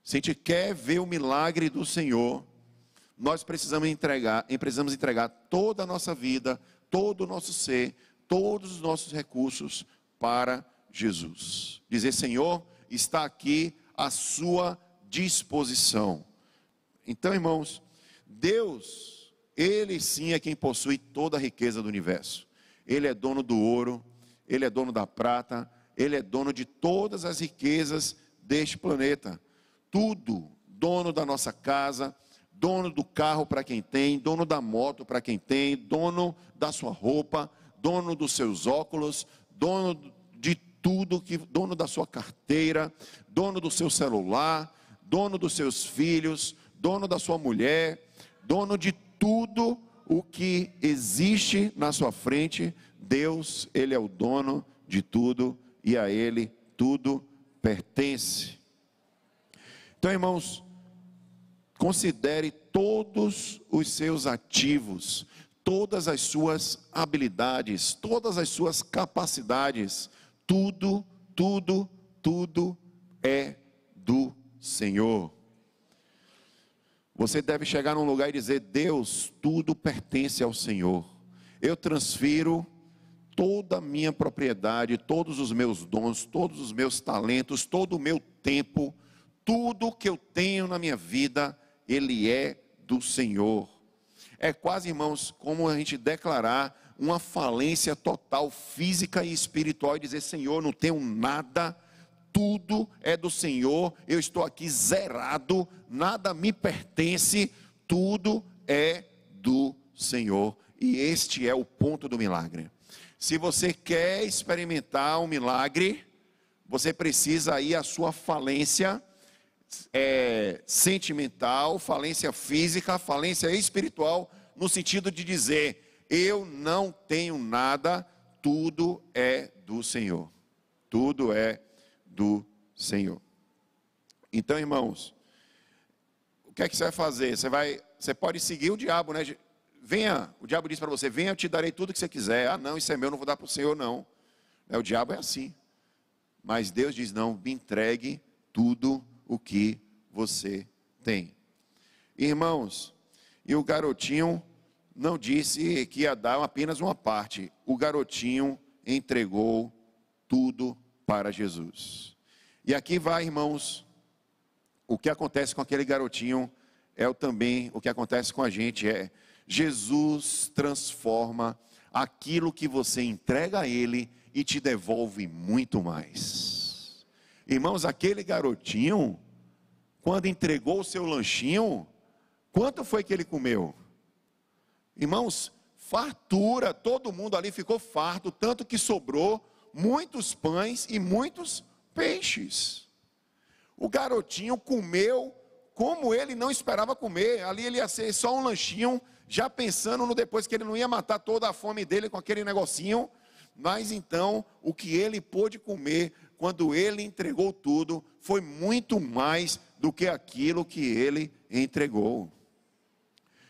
Se a gente quer ver o milagre do Senhor, nós precisamos entregar toda a nossa vida, todo o nosso ser, todos os nossos recursos para Jesus. Dizer: Senhor, está aqui à sua disposição. Então, irmãos, Deus, Ele sim é quem possui toda a riqueza do universo. Ele é dono do ouro, Ele é dono da prata, Ele é dono de todas as riquezas deste planeta. Tudo, dono da nossa casa, dono do carro para quem tem, dono da moto para quem tem, dono da sua roupa, dono dos seus óculos, dono de tudo, dono da sua carteira, dono do seu celular, dono dos seus filhos, dono da sua mulher, dono de tudo o que existe na sua frente. Deus, Ele é o dono de tudo e a Ele tudo pertence. Então, irmãos, considere todos os seus ativos, todas as suas habilidades, todas as suas capacidades, Tudo, tudo, tudo é do Senhor. Você deve chegar num lugar e dizer: Deus, tudo pertence ao Senhor. Eu transfiro toda a minha propriedade, todos os meus dons, todos os meus talentos, todo o meu tempo, tudo que eu tenho na minha vida, ele é do Senhor. É quase, irmãos, como a gente declarar uma falência total, física e espiritual, e dizer: Senhor, não tenho nada, tudo é do Senhor, eu estou aqui zerado, nada me pertence, tudo é do Senhor. E este é o ponto do milagre. Se você quer experimentar um milagre, você precisa ir à sua falência sentimental, falência física, falência espiritual, no sentido de dizer: eu não tenho nada, tudo é do Senhor. Tudo é do Senhor. Então, irmãos, o que é que você vai fazer? Você pode seguir o diabo, né? Venha, o diabo diz para você: venha, eu te darei tudo que você quiser. Ah, não, isso é meu, não vou dar para o Senhor, não. O diabo é assim. Mas Deus diz: não, me entregue tudo o que você tem. Irmãos, e o garotinho não disse que ia dar apenas uma parte. O garotinho entregou tudo para Jesus. E aqui vai, irmãos, o que acontece com aquele garotinho também o que acontece com a gente. Jesus transforma aquilo que você entrega a Ele e te devolve muito mais. Irmãos, aquele garotinho, quando entregou o seu lanchinho, quanto foi que ele comeu? Irmãos, fartura, todo mundo ali ficou farto, tanto que sobrou muitos pães e muitos peixes. O garotinho comeu como ele não esperava comer. Ali ele ia ser só um lanchinho, já pensando no depois, que ele não ia matar toda a fome dele com aquele negocinho. Mas então, o que ele pôde comer, quando ele entregou tudo, foi muito mais do que aquilo que ele entregou.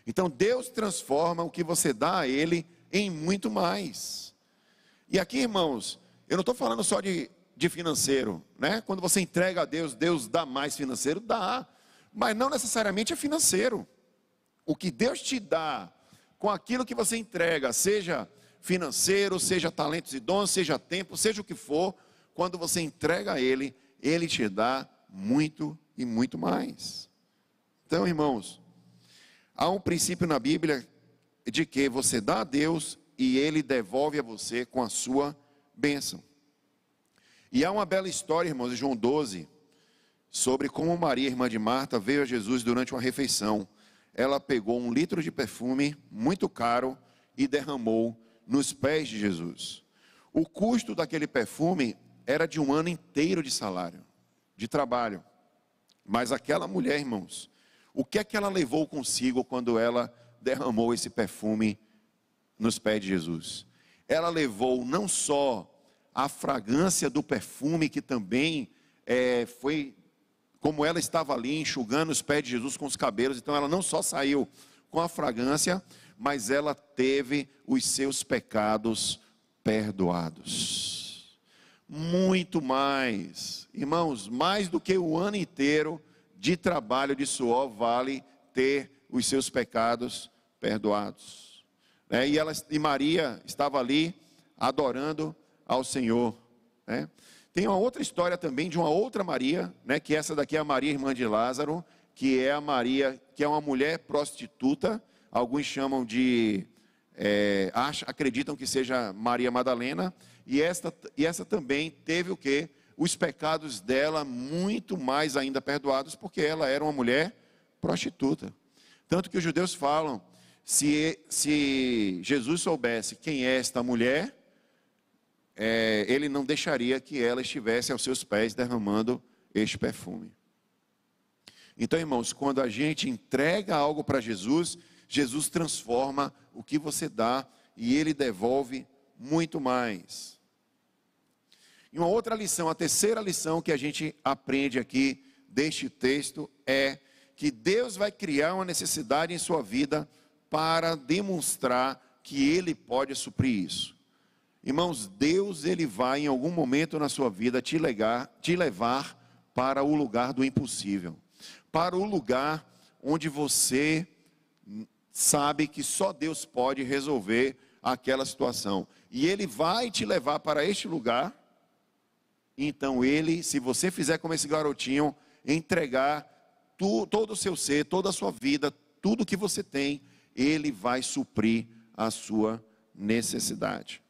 Então Deus transforma o que você dá a Ele em muito mais. E aqui, irmãos, eu não estou falando só de financeiro, né? Quando você entrega a Deus, Deus dá mais financeiro? Dá, mas não necessariamente é financeiro. O que Deus te dá com aquilo que você entrega, seja financeiro, seja talentos e dons, seja tempo, seja o que for, quando você entrega a Ele, Ele te dá muito e muito mais. Então, irmãos, há um princípio na Bíblia de que você dá a Deus e Ele devolve a você com a sua bênção. E há uma bela história, irmãos, de João 12, sobre como Maria, irmã de Marta, veio a Jesus durante uma refeição. Ela pegou 1 litro de perfume muito caro e derramou nos pés de Jesus. O custo daquele perfume era de 1 ano inteiro de salário, de trabalho. Mas aquela mulher, irmãos, o que é que ela levou consigo quando ela derramou esse perfume nos pés de Jesus? Ela levou não só a fragrância do perfume, que também foi, como ela estava ali enxugando os pés de Jesus com os cabelos, então ela não só saiu com a fragrância, mas ela teve os seus pecados perdoados. Muito mais, irmãos, mais do que o ano inteiro de trabalho, de suor, vale ter os seus pecados perdoados. E Maria estava ali adorando ao Senhor. Tem uma outra história também de uma outra Maria, que essa daqui é a Maria, irmã de Lázaro, que é a Maria, que é uma mulher prostituta. Alguns chamam de, acreditam que seja Maria Madalena. E essa também teve o quê? Os pecados dela muito mais ainda perdoados, porque ela era uma mulher prostituta. Tanto que os judeus falam, se Jesus soubesse quem é esta mulher, ele não deixaria que ela estivesse aos seus pés derramando este perfume. Então, irmãos, quando a gente entrega algo para Jesus, Jesus transforma o que você dá e Ele devolve muito mais. E uma outra lição, a terceira lição que a gente aprende aqui deste texto é que Deus vai criar uma necessidade em sua vida para demonstrar que Ele pode suprir isso. Irmãos, Deus, Ele vai em algum momento na sua vida te levar para o lugar do impossível. Para o lugar onde você sabe que só Deus pode resolver aquela situação. E Ele vai te levar para este lugar. Então Ele, se você fizer como esse garotinho, entregar todo o seu ser, toda a sua vida, tudo que você tem, Ele vai suprir a sua necessidade.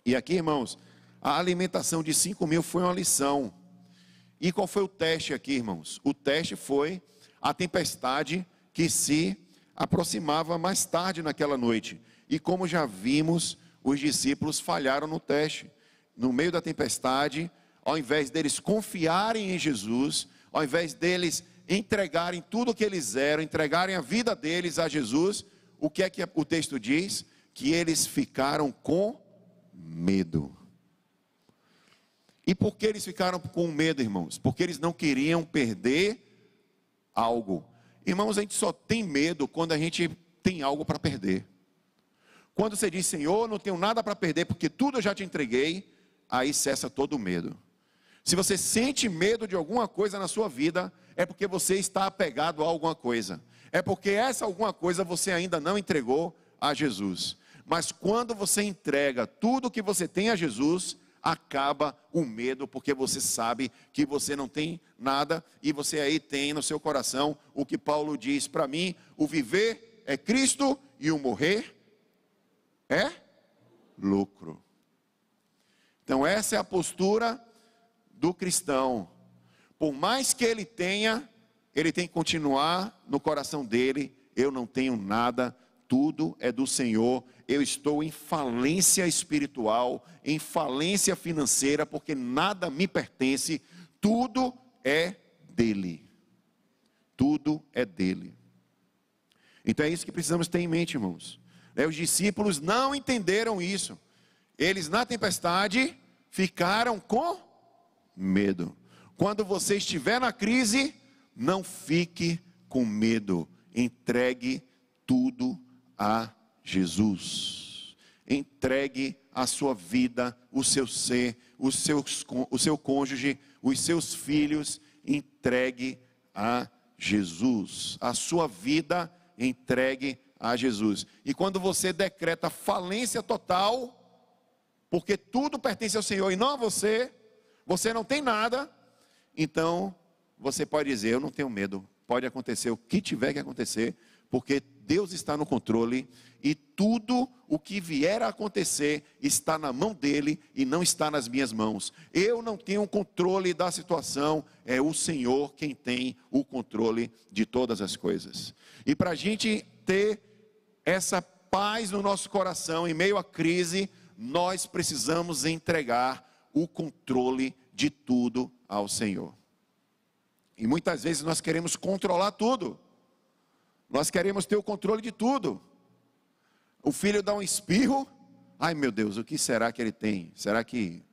E aqui, irmãos, a alimentação de 5.000 foi uma lição. E qual foi o teste aqui, irmãos? O teste foi a tempestade que se aproximava mais tarde naquela noite. E como já vimos, os discípulos falharam no teste. No meio da tempestade, ao invés deles confiarem em Jesus, ao invés deles entregarem tudo o que eles eram, entregarem a vida deles a Jesus, o que é que o texto diz? Que eles ficaram com medo. E por que eles ficaram com medo, irmãos? Porque eles não queriam perder algo. Irmãos, a gente só tem medo quando a gente tem algo para perder. Quando você diz, Senhor, não tenho nada para perder, porque tudo eu já te entreguei, aí cessa todo o medo. Se você sente medo de alguma coisa na sua vida, é porque você está apegado a alguma coisa. É porque essa alguma coisa você ainda não entregou a Jesus. Mas quando você entrega tudo que você tem a Jesus, acaba o medo, porque você sabe que você não tem nada, e você aí tem no seu coração o que Paulo diz para mim: o viver é Cristo e o morrer é lucro. Então essa é a postura do cristão. Por mais que ele tem que continuar no coração dele: eu não tenho nada, tudo é do Senhor. Eu estou em falência espiritual, em falência financeira, porque nada me pertence, tudo é dele. Tudo é dele. Então é isso que precisamos ter em mente, irmãos. Os discípulos não entenderam isso. Eles na tempestade ficaram com medo. Quando você estiver na crise, não fique com medo. Entregue tudo a Jesus. Entregue a sua vida, o seu ser, o seu cônjuge, os seus filhos. Entregue a Jesus. A sua vida, entregue a Jesus. E quando você decreta falência total, porque tudo pertence ao Senhor e não a você, você não tem nada, então você pode dizer: eu não tenho medo, pode acontecer o que tiver que acontecer, porque Deus está no controle, e tudo o que vier a acontecer está na mão dele e não está nas minhas mãos. Eu não tenho o controle da situação, é o Senhor quem tem o controle de todas as coisas. E para a gente ter essa paz no nosso coração em meio à crise, nós precisamos entregar o controle de tudo ao Senhor. E muitas vezes nós queremos controlar tudo. Nós queremos ter o controle de tudo. O filho dá um espirro, ai meu Deus, o que será que ele tem? Será que...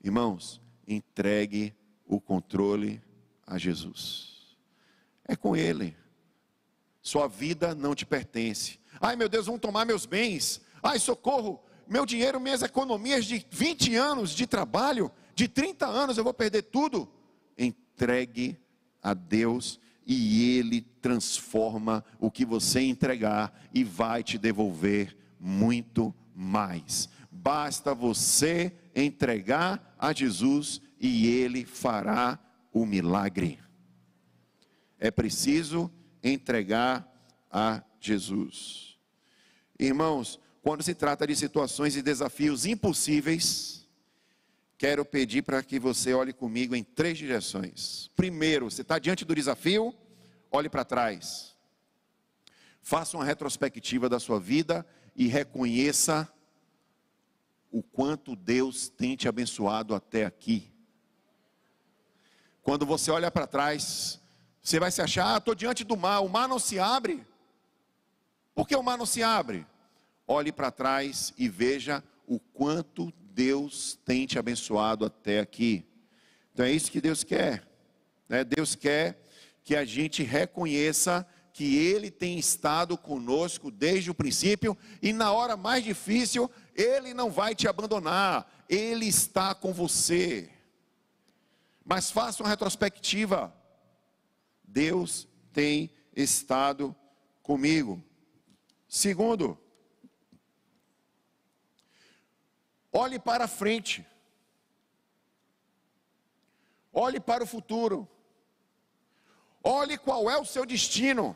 Irmãos, entregue o controle a Jesus. É com Ele. Sua vida não te pertence. Ai meu Deus, vão tomar meus bens. Ai socorro, meu dinheiro, minhas economias de 20 anos de trabalho, de 30 anos, eu vou perder tudo. Entregue a Deus e Ele transforma o que você entregar e vai te devolver muito mais. Basta você entregar a Jesus e Ele fará o milagre. É preciso entregar a Jesus. Irmãos, quando se trata de situações e desafios impossíveis, quero pedir para que você olhe comigo em 3 direções. Primeiro, você está diante do desafio, olhe para trás. Faça uma retrospectiva da sua vida e reconheça o quanto Deus tem te abençoado até aqui. Quando você olha para trás, você vai se achar: estou diante do mar, o mar não se abre. Por que o mar não se abre? Olhe para trás e veja o quanto Deus tem te abençoado até aqui. Então é isso que Deus quer, Deus quer que a gente reconheça que Ele tem estado conosco desde o princípio, e na hora mais difícil, Ele não vai te abandonar, Ele está com você. Mas faça uma retrospectiva, Deus tem estado comigo. Segundo, olhe para frente, olhe para o futuro, olhe qual é o seu destino.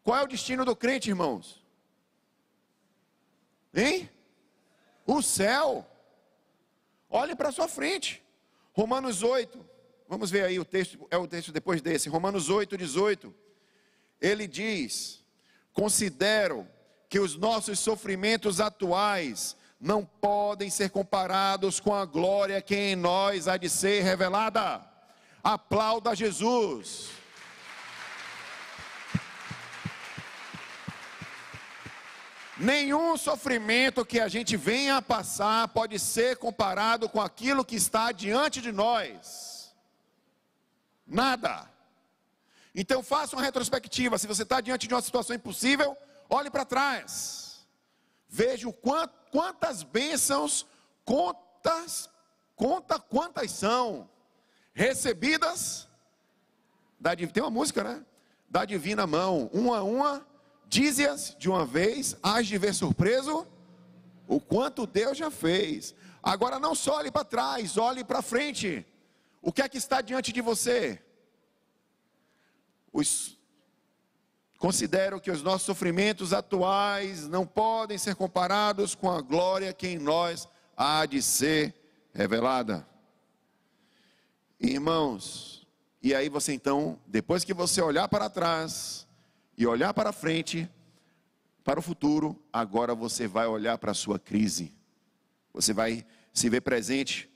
Qual é o destino do crente, irmãos? Hein? O céu. Olhe para a sua frente. Romanos 8, vamos ver aí o texto, é o texto depois desse, Romanos 8, 18. Ele diz: considero que os nossos sofrimentos atuais não podem ser comparados com a glória que em nós há de ser revelada. Aplauda Jesus. Nenhum sofrimento que a gente venha a passar pode ser comparado com aquilo que está diante de nós. Nada. Então faça uma retrospectiva. Se você está diante de uma situação impossível, olhe para trás. Veja quantas bênçãos, quantas são recebidas, tem uma música, né? Da divina mão, uma a uma, dize-as de uma vez, hás de ver surpreso o quanto Deus já fez. Agora não só olhe para trás, olhe para frente. O que é que está diante de você? Considero que os nossos sofrimentos atuais não podem ser comparados com a glória que em nós há de ser revelada. Irmãos, e aí você então, depois que você olhar para trás e olhar para frente, para o futuro, agora você vai olhar para a sua crise. Você vai se ver presente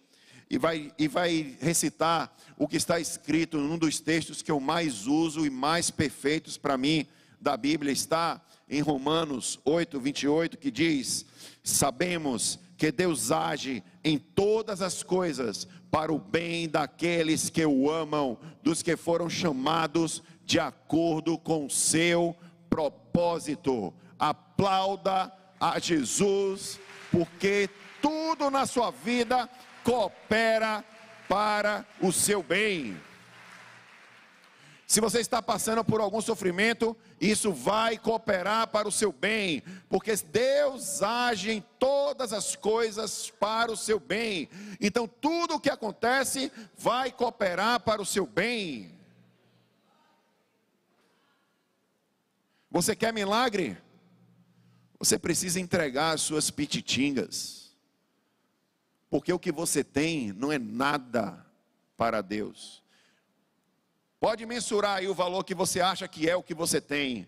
e vai recitar o que está escrito num dos textos que eu mais uso e mais perfeitos para mim da Bíblia. Está em Romanos 8, 28, que diz: sabemos que Deus age em todas as coisas para o bem daqueles que o amam, dos que foram chamados de acordo com o seu propósito. Aplauda a Jesus, porque tudo na sua vida coopera para o seu bem. Se você está passando por algum sofrimento, isso vai cooperar para o seu bem, porque Deus age em todas as coisas para o seu bem. Então tudo o que acontece vai cooperar para o seu bem. Você quer milagre? Você precisa entregar as suas pititingas, porque o que você tem não é nada para Deus. Pode mensurar aí o valor que você acha que é o que você tem.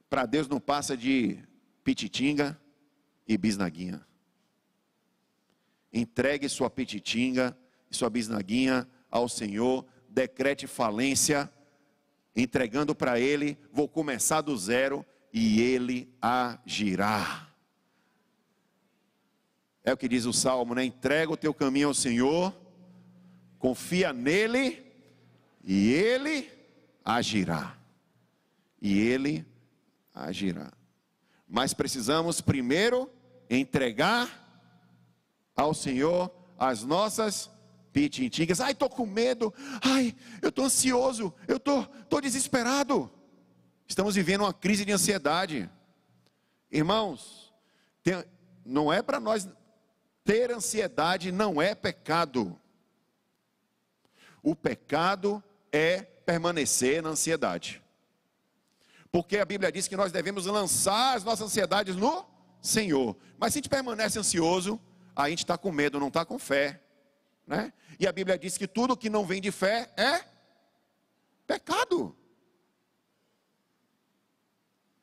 Para Deus não passa de pititinga e bisnaguinha. Entregue sua pititinga e sua bisnaguinha ao Senhor. Decrete falência, entregando para Ele. Vou começar do zero e Ele agirá. É o que diz o Salmo, né? Entrega o teu caminho ao Senhor, confia nele e Ele agirá. E Ele agirá. Mas precisamos primeiro entregar ao Senhor as nossas pititingas. Ai, estou com medo. Ai, eu estou ansioso. Eu estou desesperado. Estamos vivendo uma crise de ansiedade. Irmãos, não é para nós ter ansiedade, não é pecado. O pecado é permanecer na ansiedade. Porque a Bíblia diz que nós devemos lançar as nossas ansiedades no Senhor. Mas se a gente permanece ansioso, a gente está com medo, não está com fé, né? E a Bíblia diz que tudo que não vem de fé é pecado.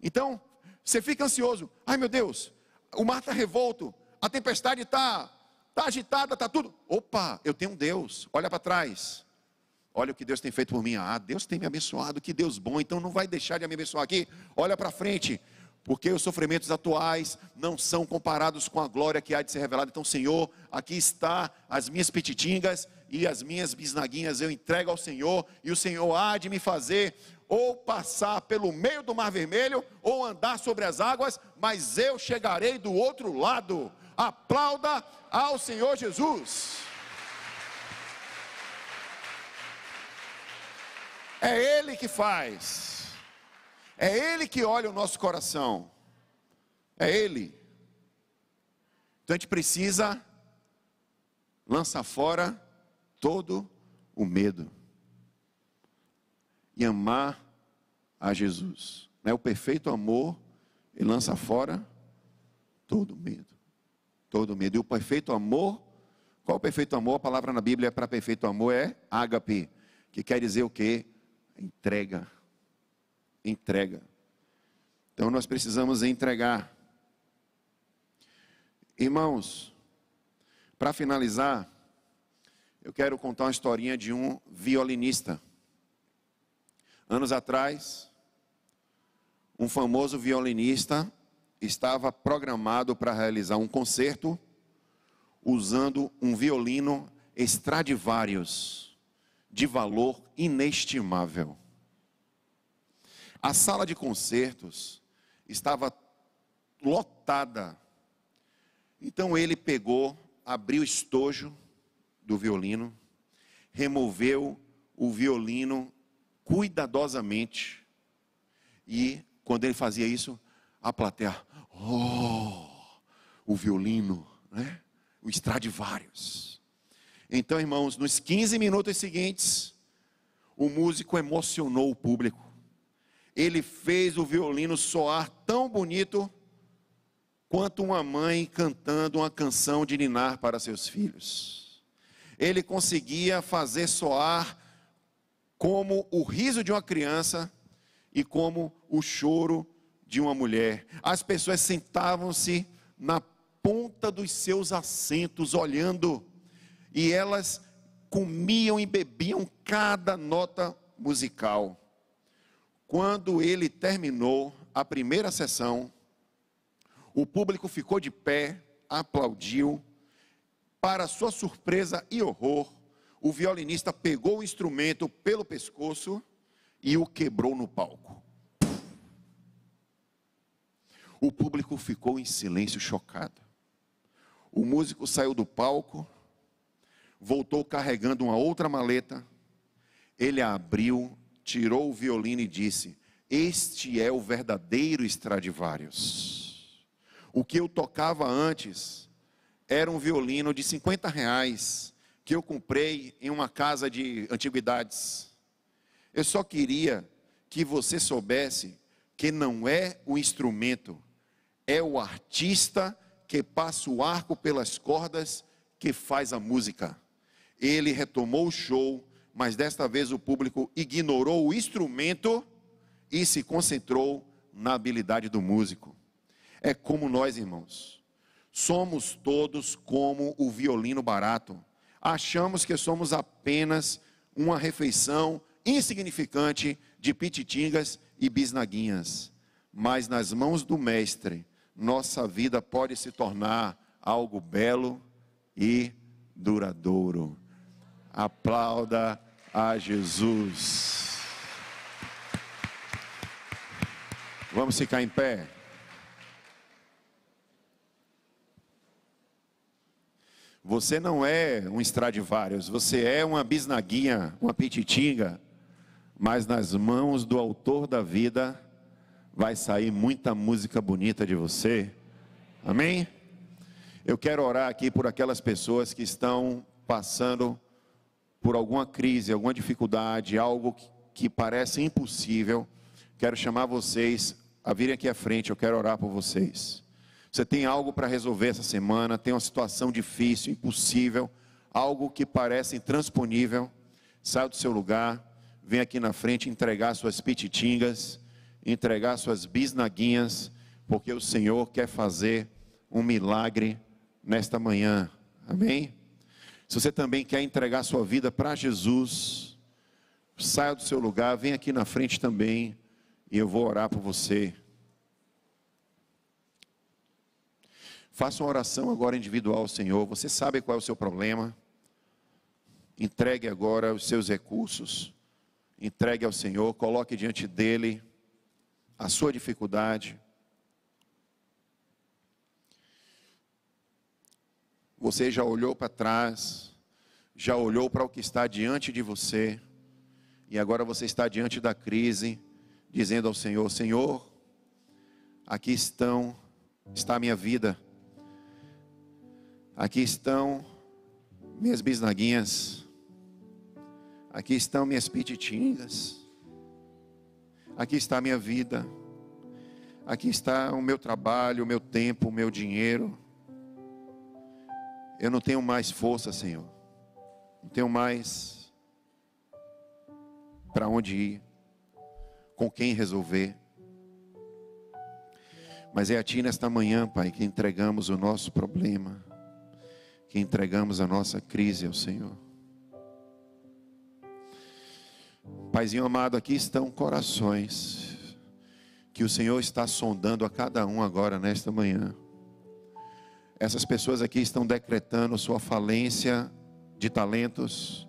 Então, você fica ansioso. Ai meu Deus, o mar está revolto, a tempestade está agitada, está tudo. Opa, eu tenho um Deus. Olha para trás. Olha o que Deus tem feito por mim. Ah, Deus tem me abençoado, que Deus bom. Então não vai deixar de me abençoar aqui. Olha para frente. Porque os sofrimentos atuais não são comparados com a glória que há de ser revelada. Então, Senhor, aqui está as minhas pititingas e as minhas bisnaguinhas eu entrego ao Senhor, e o Senhor há de me fazer ou passar pelo meio do Mar Vermelho, ou andar sobre as águas, mas eu chegarei do outro lado. Aplauda ao Senhor Jesus. É Ele que faz, é Ele que olha o nosso coração, é Ele. Então a gente precisa lançar fora todo o medo e amar a Jesus. O perfeito amor, ele lança fora todo medo. Todo medo. E o perfeito amor, qual é o perfeito amor? A palavra na Bíblia para perfeito amor é ágape, que quer dizer o quê? Entrega. Entrega. Então nós precisamos entregar. Irmãos, para finalizar, eu quero contar uma historinha de um violinista. Anos atrás, um famoso violinista estava programado para realizar um concerto usando um violino Stradivarius de valor inestimável. A sala de concertos estava lotada. Então ele pegou, abriu o estojo do violino, removeu o violino cuidadosamente, e quando ele fazia isso, a plateia, o violino, né? O Stradivarius. Então, irmãos, nos 15 minutos seguintes, o músico emocionou o público. Ele fez o violino soar tão bonito quanto uma mãe cantando uma canção de ninar para seus filhos. Ele conseguia fazer soar como o riso de uma criança e como o choro de uma mulher. As pessoas sentavam-se na ponta dos seus assentos olhando, e elas comiam e bebiam cada nota musical. Quando ele terminou a primeira sessão, o público ficou de pé, aplaudiu. Para sua surpresa e horror, o violinista pegou o instrumento pelo pescoço e o quebrou no palco. O público ficou em silêncio, chocado. O músico saiu do palco, voltou carregando uma outra maleta. Ele a abriu, tirou o violino e disse: "Este é o verdadeiro Stradivarius. O que eu tocava antes era um violino de R$50 que eu comprei em uma casa de antiguidades. Eu só queria que você soubesse que não é o instrumento, é o artista que passa o arco pelas cordas que faz a música." Ele retomou o show, mas desta vez o público ignorou o instrumento e se concentrou na habilidade do músico. É como nós, irmãos. Somos todos como o violino barato. Achamos que somos apenas uma refeição insignificante de pititingas e bisnaguinhas. Mas nas mãos do mestre, nossa vida pode se tornar algo belo e duradouro. Aplauda a Jesus. Vamos ficar em pé. Você não é um Stradivarius, você é uma bisnaguinha, uma pititinga, mas nas mãos do autor da vida vai sair muita música bonita de você. Amém? Eu quero orar aqui por aquelas pessoas que estão passando por alguma crise, alguma dificuldade, algo que parece impossível. Quero chamar vocês a virem aqui à frente, eu quero orar por vocês. Você tem algo para resolver essa semana, tem uma situação difícil, impossível, algo que parece intransponível. Saia do seu lugar, vem aqui na frente entregar suas pititingas, entregar suas bisnaguinhas, porque o Senhor quer fazer um milagre nesta manhã. Amém? Se você também quer entregar sua vida para Jesus, saia do seu lugar, vem aqui na frente também, e eu vou orar por você. Faça uma oração agora individual ao Senhor. Você sabe qual é o seu problema. Entregue agora os seus recursos, entregue ao Senhor, coloque diante dele a sua dificuldade. Você já olhou para trás, já olhou para o que está diante de você, e agora você está diante da crise, dizendo ao Senhor: Senhor, aqui está a minha vida, aqui estão minhas bisnaguinhas, aqui estão minhas pititinhas, aqui está a minha vida, aqui está o meu trabalho, o meu tempo, o meu dinheiro. Eu não tenho mais força, Senhor, não tenho mais para onde ir, com quem resolver. Mas é a Ti nesta manhã, Pai, que entregamos o nosso problema, que entregamos a nossa crise ao Senhor. Paizinho amado, aqui estão corações que o Senhor está sondando a cada um agora nesta manhã. Essas pessoas aqui estão decretando sua falência de talentos,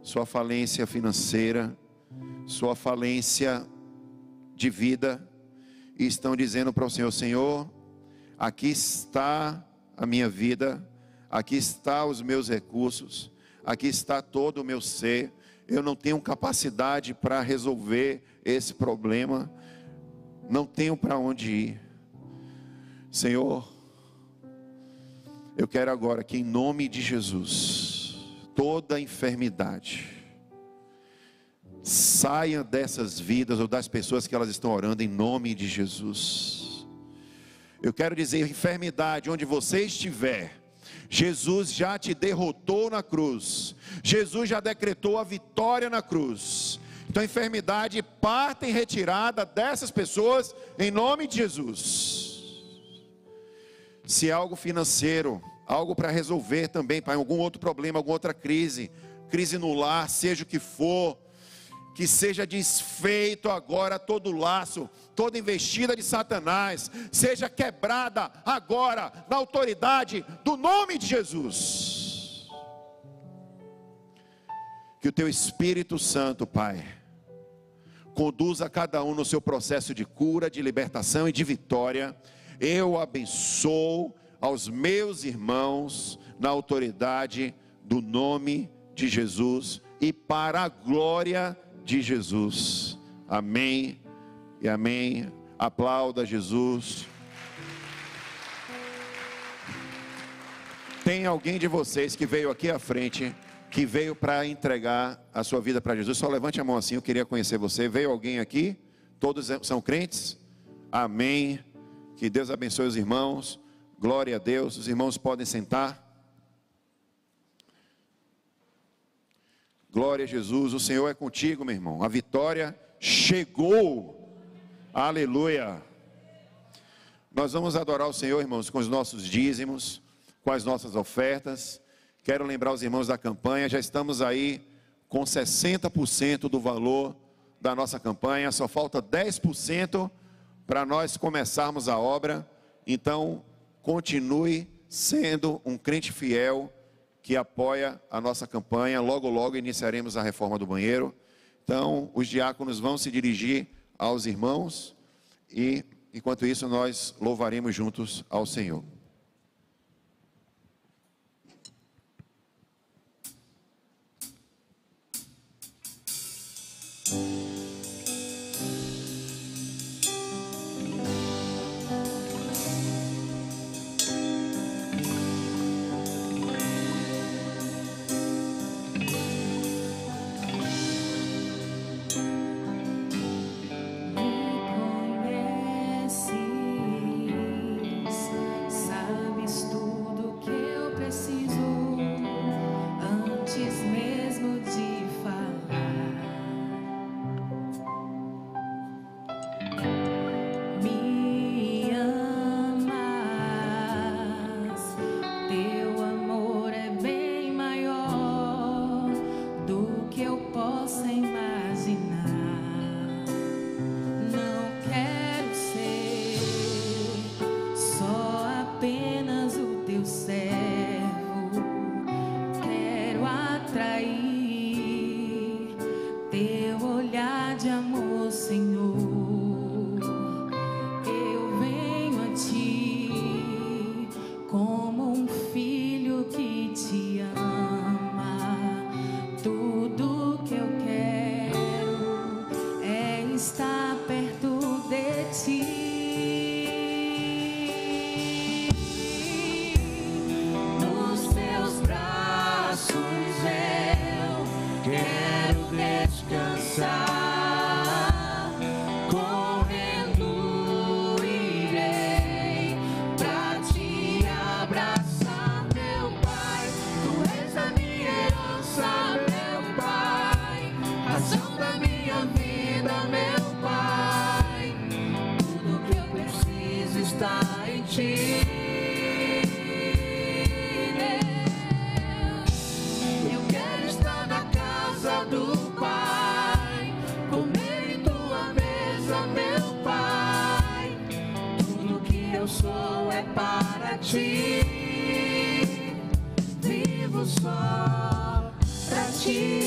sua falência financeira, sua falência de vida, e estão dizendo para o Senhor: Senhor, aqui está a minha vida, aqui está os meus recursos, aqui está todo o meu ser. Eu não tenho capacidade para resolver esse problema, não tenho para onde ir. Senhor, eu quero agora que, em nome de Jesus, toda enfermidade saia dessas vidas ou das pessoas que elas estão orando, em nome de Jesus. Eu quero dizer: enfermidade, onde você estiver, Jesus já te derrotou na cruz, Jesus já decretou a vitória na cruz. Então, enfermidade, parta em retirada dessas pessoas, em nome de Jesus. Se é algo financeiro, algo para resolver também, Pai, algum outro problema, alguma outra crise no lar, seja o que for, que seja desfeito agora todo laço, toda investida de Satanás, seja quebrada agora, na autoridade do nome de Jesus. Que o Teu Espírito Santo, Pai, conduza cada um no seu processo de cura, de libertação e de vitória. Eu abençoo aos meus irmãos na autoridade do nome de Jesus e para a glória de Jesus. Amém e amém. Aplauda Jesus. Tem alguém de vocês que veio aqui à frente, que veio para entregar a sua vida para Jesus? Só levante a mão assim, eu queria conhecer você. Veio alguém aqui? Todos são crentes? Amém. Que Deus abençoe os irmãos. Glória a Deus. Os irmãos podem sentar. Glória a Jesus. O Senhor é contigo, meu irmão. A vitória chegou. Aleluia. Nós vamos adorar o Senhor, irmãos, com os nossos dízimos, com as nossas ofertas. Quero lembrar os irmãos da campanha. Já estamos aí com 60% do valor da nossa campanha. Só falta 10% para nós começarmos a obra. Então, continue sendo um crente fiel que apoia a nossa campanha. Logo, logo iniciaremos a reforma do banheiro. Então, os diáconos vão se dirigir aos irmãos e, enquanto isso, nós louvaremos juntos ao Senhor. Sabe Senhor, eu venho a Ti como um filho que Te ama. Tudo que eu quero é estar perto de Ti. Nos Teus braços eu quero descansar. Eu quero estar na casa do Pai, comer em Tua mesa, meu Pai. Tudo que eu sou é para Ti, vivo só para Ti.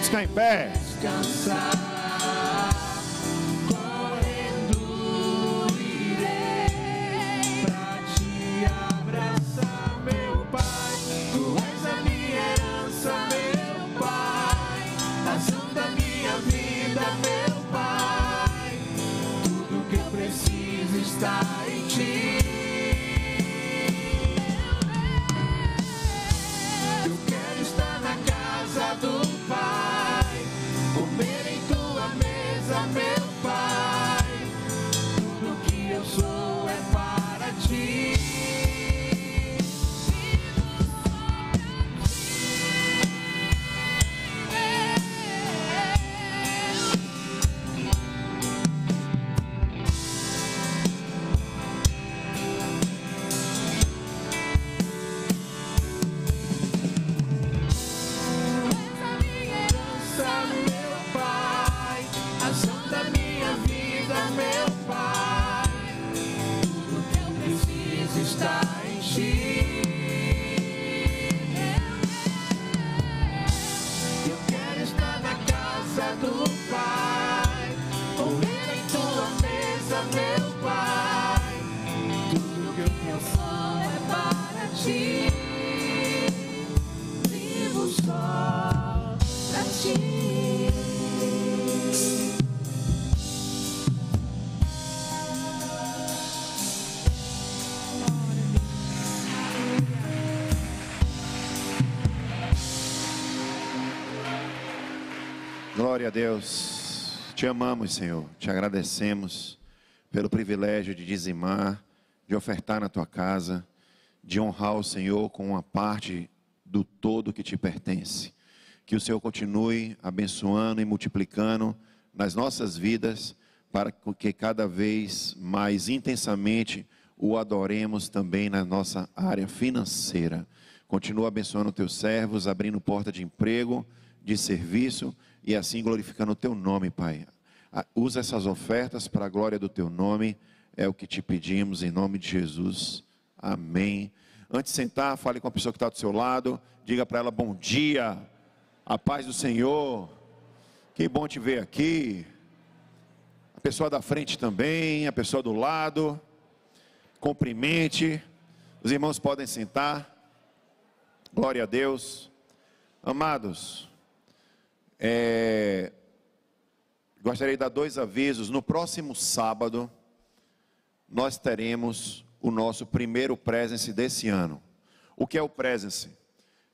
Fica em pé. Correndo irei pra Te abraçar, meu Pai. Tu és a minha herança, meu Pai, razão da minha vida, meu Pai. Tudo que eu preciso está em Ti. Eu quero estar na casa do Pai, comer em Tua mesa, meu Pai. Tudo que eu sou é para Ti. Está em Ti. Eu quero estar na casa do Pai, comer em Tua mesa, meu Pai. Tudo que eu sou é para Ti, vivo só para Ti. Glória a Deus. Te amamos, Senhor. Te agradecemos pelo privilégio de dizimar, de ofertar na Tua casa, de honrar o Senhor com uma parte do todo que Te pertence. Que o Senhor continue abençoando e multiplicando nas nossas vidas, para que cada vez mais intensamente o adoremos também na nossa área financeira. Continua abençoando Teus servos, abrindo porta de emprego, de serviço, e assim glorificando o Teu nome, Pai. Usa essas ofertas para a glória do Teu nome, é o que Te pedimos em nome de Jesus, amém. Antes de sentar, fale com a pessoa que está do seu lado, diga para ela: bom dia, a paz do Senhor. Que bom te ver aqui. A pessoa da frente também, a pessoa do lado. Cumprimente. Os irmãos podem sentar. Glória a Deus. Amados, gostaria de dar 2 avisos. No próximo sábado, nós teremos o nosso primeiro Presence desse ano. O que é o Presence?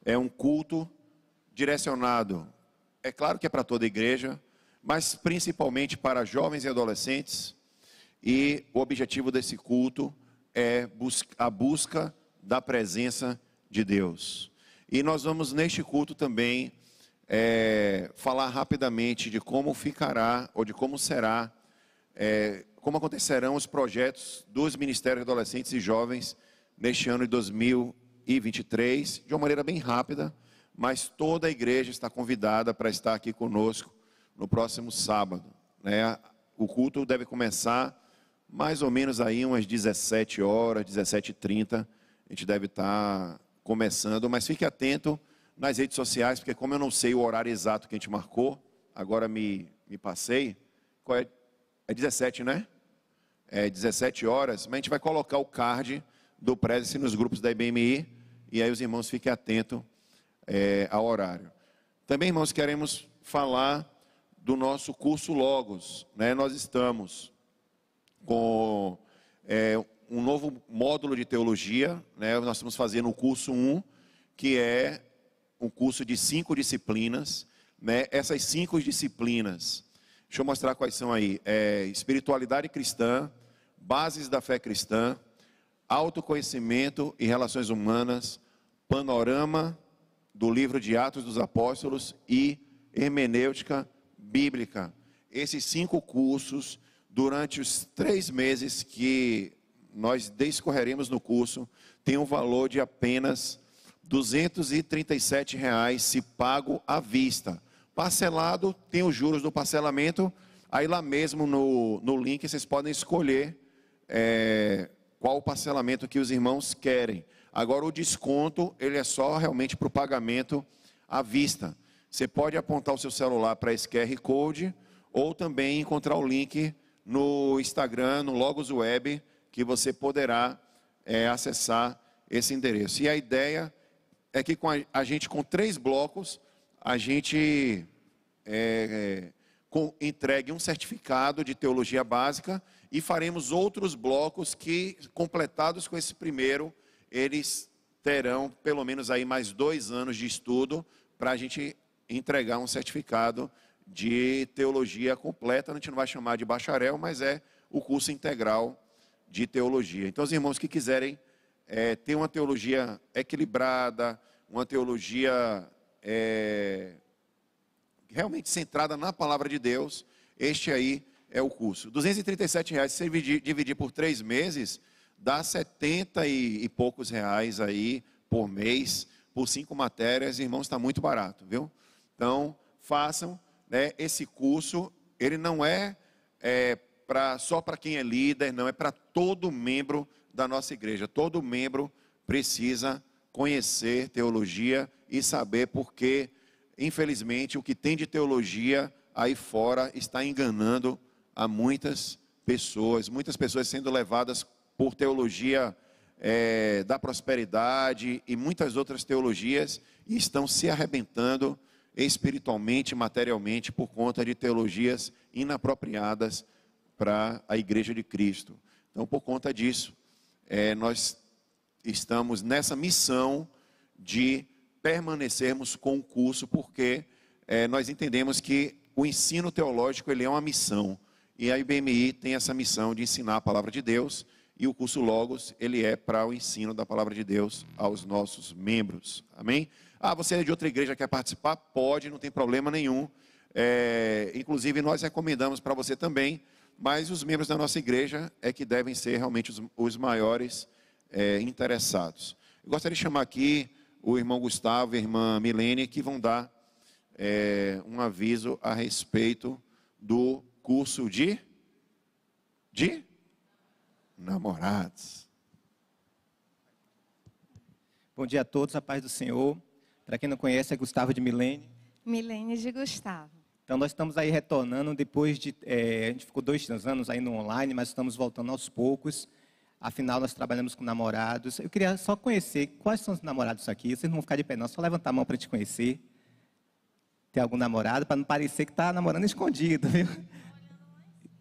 É um culto direcionado, é claro que é para toda a igreja, mas principalmente para jovens e adolescentes. E o objetivo desse culto é a busca da presença de Deus. E nós vamos neste culto também falar rapidamente de como ficará, ou de como será, como acontecerão os projetos dos Ministérios de Adolescentes e Jovens neste ano de 2023, de uma maneira bem rápida, mas toda a igreja está convidada para estar aqui conosco no próximo sábado, né? O culto deve começar mais ou menos aí umas 17 horas, 17h30, a gente deve estar começando, mas fique atento nas redes sociais, porque como eu não sei o horário exato que a gente marcou, agora me passei, qual é 17, né? 17 horas, mas a gente vai colocar o card do Presence nos grupos da IBMI, e aí os irmãos fiquem atentos ao horário. Também, irmãos, queremos falar do nosso curso Logos, né? Nós estamos com um novo módulo de teologia, né? Nós estamos fazendo o curso 1, que é um curso de 5 disciplinas, né? Essas 5 disciplinas, deixa eu mostrar quais são aí: espiritualidade cristã, bases da fé cristã, autoconhecimento e relações humanas, panorama do livro de Atos dos Apóstolos e hermenêutica bíblica. Esses 5 cursos, durante os 3 meses que nós discorreremos no curso, tem um valor de apenas R$ 237,00 se pago à vista. Parcelado, tem os juros do parcelamento. Aí lá mesmo no link vocês podem escolher qual o parcelamento que os irmãos querem. Agora o desconto, ele é só realmente para o pagamento à vista. Você pode apontar o seu celular para esse QR Code, ou também encontrar o link no Instagram, no Logos Web, que você poderá acessar esse endereço. E a ideia é que a gente, com 3 blocos, a gente entregue um certificado de teologia básica, e faremos outros blocos que, completados com esse primeiro, eles terão pelo menos aí mais 2 anos de estudo para a gente entregar um certificado de teologia completa. A gente não vai chamar de bacharel, mas é o curso integral de teologia. Então, os irmãos que quiserem ter uma teologia equilibrada, uma teologia realmente centrada na palavra de Deus, este aí é o curso. R$ 237,00, se dividir por 3 meses, dá 70 e poucos reais aí por mês, por 5 matérias. Irmãos, está muito barato, viu? Então, façam, né, esse curso. Ele não é só para quem é líder, não, é para todo membro da nossa igreja. Todo membro precisa conhecer teologia e saber, porque, infelizmente, o que tem de teologia aí fora está enganando a muitas pessoas sendo levadas por teologia da prosperidade e muitas outras teologias, e estão se arrebentando espiritualmente, materialmente, por conta de teologias inapropriadas para a igreja de Cristo. Então, por conta disso, nós estamos nessa missão de permanecermos com o curso, porque nós entendemos que o ensino teológico, ele é uma missão, e a IBMI tem essa missão de ensinar a palavra de Deus, e o curso Logos, ele é para o ensino da palavra de Deus aos nossos membros. Amém? Você é de outra igreja, quer participar? Pode, não tem problema nenhum. Inclusive, nós recomendamos para você também, mas os membros da nossa igreja é que devem ser realmente os maiores interessados. Eu gostaria de chamar aqui o irmão Gustavo e a irmã Milene, que vão dar um aviso a respeito do curso de namorados. Bom dia a todos, a paz do Senhor. Para quem não conhece, é Gustavo de Milene. Milene de Gustavo. Então, nós estamos aí retornando depois de... a gente ficou 2 anos aí no online, mas estamos voltando aos poucos. Afinal, nós trabalhamos com namorados. Eu queria só conhecer quais são os namorados aqui. Vocês não vão ficar de pé, não. Só levantar a mão para te conhecer. Tem algum namorado? Para não parecer que está namorando escondido, viu?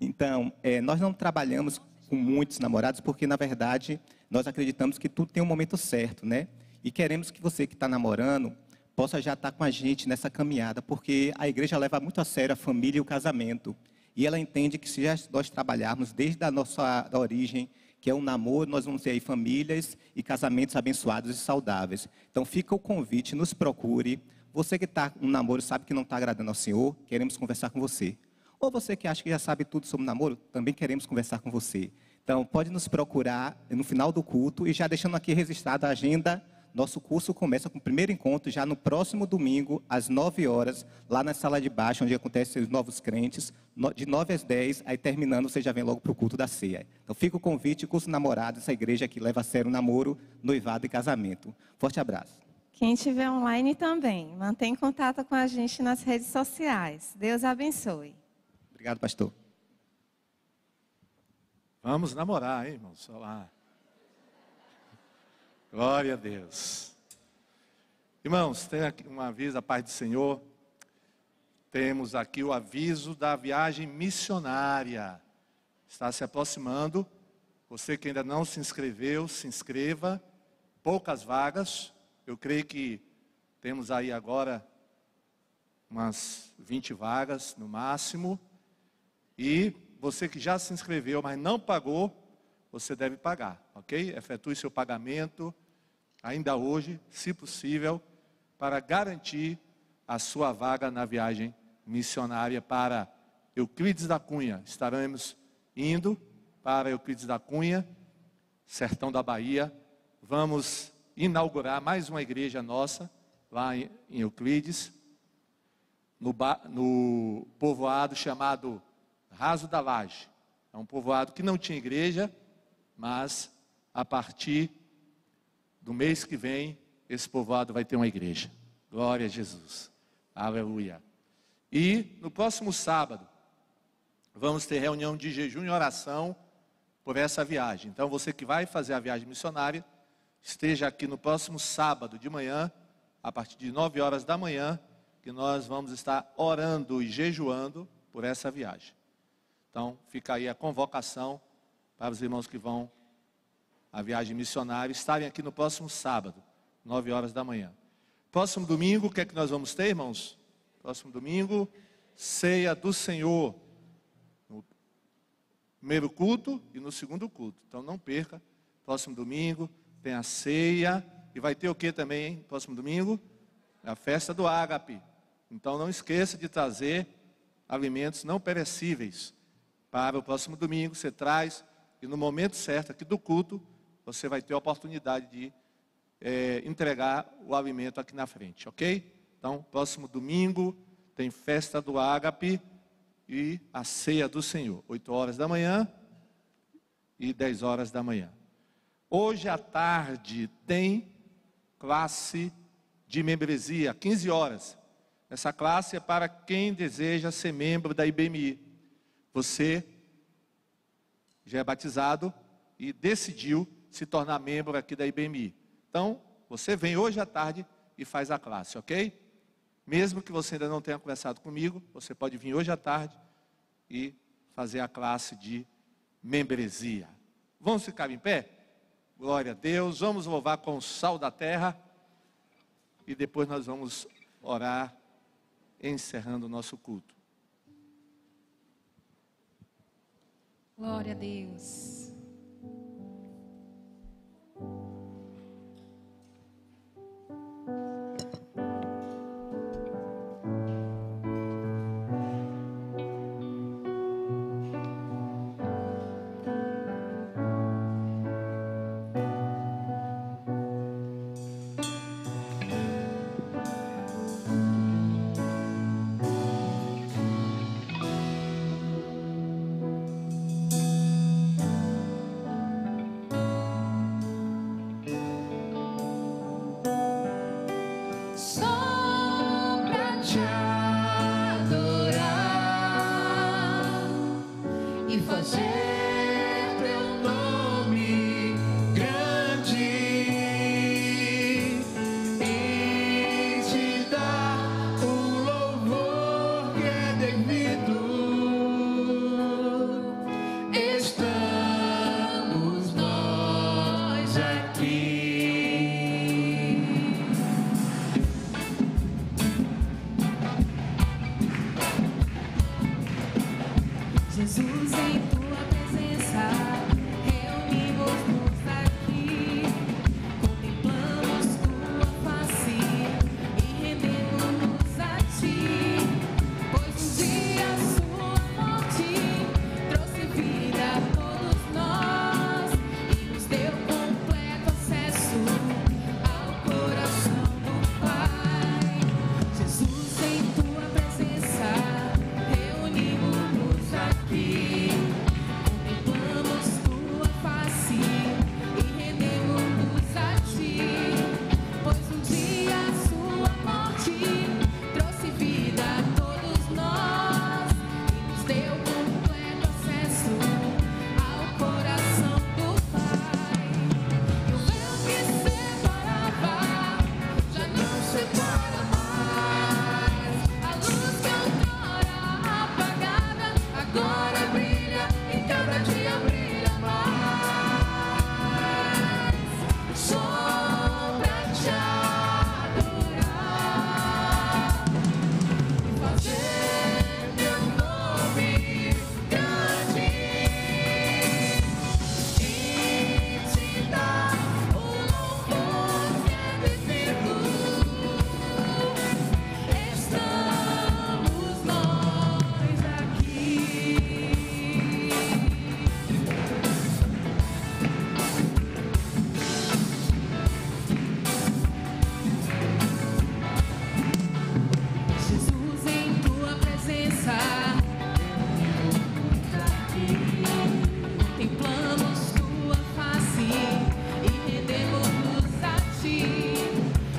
Então, nós não trabalhamos com muitos namorados, porque, na verdade, nós acreditamos que tudo tem um momento certo, né? E queremos que você que está namorando possa já estar com a gente nessa caminhada, porque a igreja leva muito a sério a família e o casamento. E ela entende que se nós trabalharmos desde a nossa origem, que é um namoro, nós vamos ter aí famílias e casamentos abençoados e saudáveis. Então fica o convite, nos procure. Você que está um namoro sabe que não está agradando ao Senhor, queremos conversar com você. Ou você que acha que já sabe tudo sobre namoro, também queremos conversar com você. Então pode nos procurar no final do culto e já deixando aqui registrada a agenda. Nosso curso começa com o primeiro encontro já no próximo domingo, às 9 horas, lá na sala de baixo, onde acontecem os novos crentes, de 9 às 10, aí terminando, você já vem logo para o culto da ceia. Então fica o convite, curso namorado, essa igreja que leva a sério o namoro, noivado e casamento. Forte abraço. Quem estiver online também, mantém contato com a gente nas redes sociais. Deus abençoe. Obrigado, pastor. Vamos namorar, hein, irmãos? Olha lá. Glória a Deus. Irmãos, tem aqui um aviso da paz do Senhor. Temos aqui o aviso da viagem missionária. Está se aproximando. Você que ainda não se inscreveu, se inscreva. Poucas vagas. Eu creio que temos aí agora umas 20 vagas no máximo. E você que já se inscreveu, mas não pagou, você deve pagar, ok? Efetue seu pagamento ainda hoje, se possível, para garantir a sua vaga na viagem missionária para Euclides da Cunha. Estaremos indo para Euclides da Cunha, sertão da Bahia. Vamos inaugurar mais uma igreja nossa lá em Euclides, no povoado chamado Raso da Laje. É um povoado que não tinha igreja, mas a partir do mês que vem, esse povoado vai ter uma igreja. Glória a Jesus. Aleluia. E no próximo sábado, vamos ter reunião de jejum e oração por essa viagem. Então você que vai fazer a viagem missionária, esteja aqui no próximo sábado de manhã, a partir de 9 horas da manhã, que nós vamos estar orando e jejuando por essa viagem. Então fica aí a convocação para os irmãos que vão à viagem missionária estarem aqui no próximo sábado, 9 horas da manhã. Próximo domingo, o que é que nós vamos ter, irmãos? Próximo domingo, ceia do Senhor. No primeiro culto e no segundo culto. Então não perca, próximo domingo tem a ceia. E vai ter o que também, hein? Próximo domingo? A festa do ágape. Então não esqueça de trazer alimentos não perecíveis. Para o próximo domingo, você traz, e no momento certo aqui do culto, você vai ter a oportunidade de entregar o alimento aqui na frente, ok? Então, próximo domingo, tem festa do ágape e a ceia do Senhor, 8 horas da manhã e 10 horas da manhã. Hoje à tarde tem classe de membresia, 15 horas. Essa classe é para quem deseja ser membro da IBMI. Você já é batizado e decidiu se tornar membro aqui da IBMI. Então, você vem hoje à tarde e faz a classe, ok? Mesmo que você ainda não tenha conversado comigo, você pode vir hoje à tarde e fazer a classe de membresia. Vamos ficar em pé? Glória a Deus. Vamos louvar com o sal da terra. E depois nós vamos orar, encerrando o nosso culto. Glória a Deus. e fazer teu nome grande e te dar o louvor que é devido. Estamos nós aqui. Jesus, em tua presença, reunimos-nos aqui, contemplamos tua face e rendemos-nos a ti, pois um dia sua morte trouxe vida a todos nós e nos deu completo acesso ao coração do Pai. Jesus, em tua presença, reunimos-nos aqui, contemplamos tua face e rendemos-nos a ti, pois um dia a sua morte trouxe vida a todos nós e nos deu completo acesso ao coração do Pai. E o véu que separava já não separa mais, a luz que outrora apagada agora brilha e cada dia brilha mais. Só pra te adorar e fazer teu nome grande e te dar o louvor que é devido. Estamos nós aqui. Jesus, em tua presença, contemplamos tua face e rendemos-nos a ti,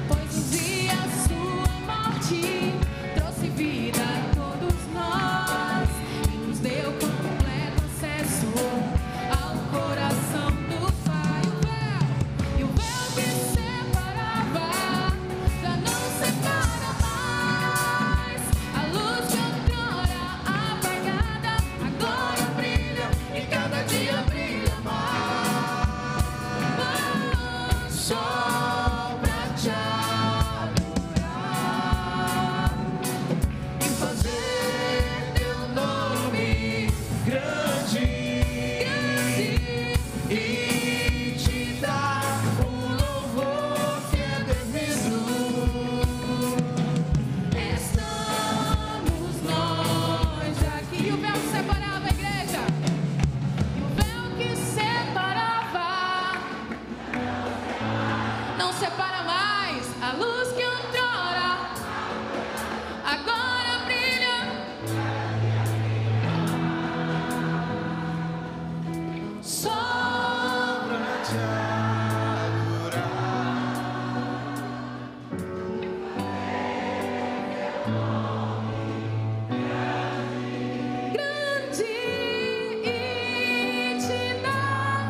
pois um dia a sua morte trouxe vida a todos nós e nos deu completo acesso ao coração do Pai. O véu que separava já não separa mais, a luz que outrora apagada agora brilha e cada dia brilha mais. Só pra te adorar e fazer teu nome grande e te dar o louvor que é devido. Estamos nós aqui. E o véu que separava a igreja, e o véu que separava não separa mais, a luz que outrora agora brilha. Só pra te grande e te dar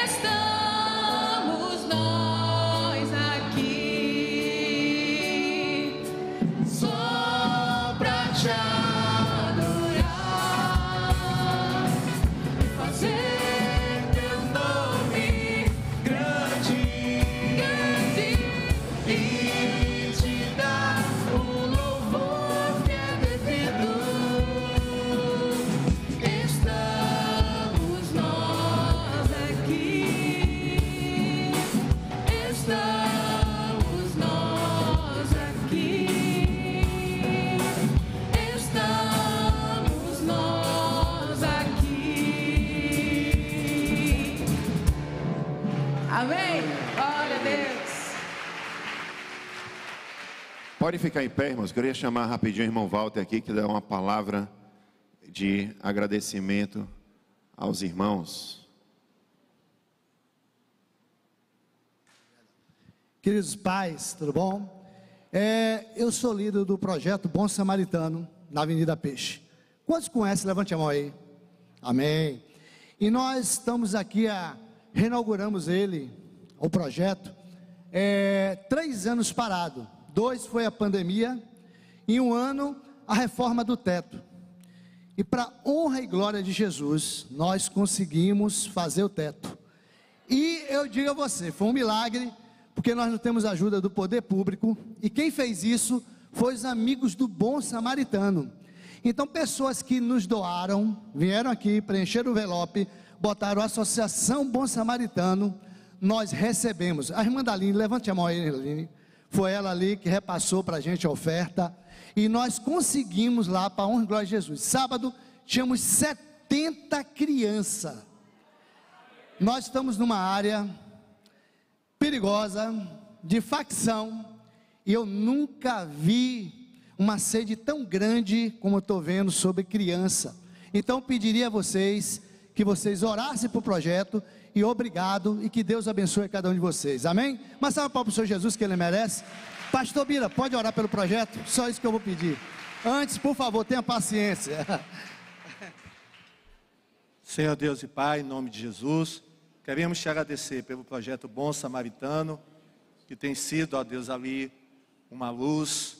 estamos nós aqui só pra te adorar e fazer teu nome grande e te dar o louvor que é devido. Estamos nós aqui. Estamos nós aqui. Estamos nós aqui. Amém? Glória a Deus. Pode ficar em pé, irmãos. Queria chamar rapidinho o irmão Walter aqui, que dá uma palavra de agradecimento aos irmãos. Queridos pais, tudo bom? Eu sou líder do projeto Bom Samaritano, na Avenida Peixe. Quantos conhecem? Levante a mão aí. Amém. E nós estamos aqui, reinauguramos o projeto, 3 anos parado. 2 foi a pandemia, e 1 ano a reforma do teto. E para honra e glória de Jesus, nós conseguimos fazer o teto. E eu digo a você, foi um milagre, porque nós não temos ajuda do poder público, e quem fez isso foi os amigos do Bom Samaritano. Então pessoas que nos doaram, vieram aqui, preencheram o envelope, botaram a Associação Bom Samaritano, nós recebemos. A irmã Daline, levante a mão aí, Daline. Foi ela ali que repassou para a gente a oferta, e nós conseguimos lá, para a honra e glória de Jesus. Sábado, tínhamos 70 crianças. Nós estamos numa área perigosa, de facção, e eu nunca vi uma sede tão grande como eu estou vendo sobre criança. Então pediria a vocês, que vocês orassem para o projeto, e obrigado, e que Deus abençoe cada um de vocês, amém? Mas salve para o Senhor Jesus, que Ele merece. Pastor Bira, pode orar pelo projeto? Só isso que eu vou pedir. Antes, por favor, tenha paciência. Senhor Deus e Pai, em nome de Jesus, queremos te agradecer pelo projeto Bom Samaritano, que tem sido, ó Deus, ali uma luz,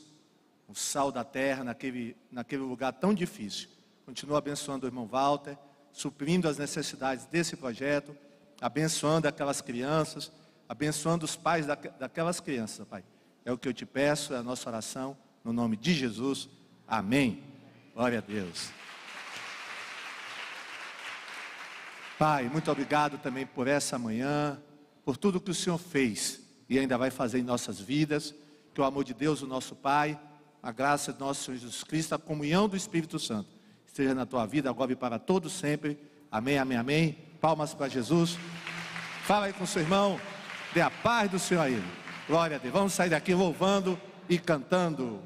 um sal da terra naquele lugar tão difícil. Continua abençoando o irmão Walter, suprindo as necessidades desse projeto, abençoando aquelas crianças, abençoando os pais daquelas crianças, Pai. É o que eu te peço, é a nossa oração, no nome de Jesus. Amém. Glória a Deus. Pai, muito obrigado também por essa manhã, por tudo que o Senhor fez e ainda vai fazer em nossas vidas. Que o amor de Deus, o nosso Pai, a graça de nosso Senhor Jesus Cristo, a comunhão do Espírito Santo, esteja na tua vida, agora e para todos sempre. Amém, amém, amém. Palmas para Jesus. Fala aí com o seu irmão, dê a paz do Senhor a ele. Glória a Deus. Vamos sair daqui louvando e cantando.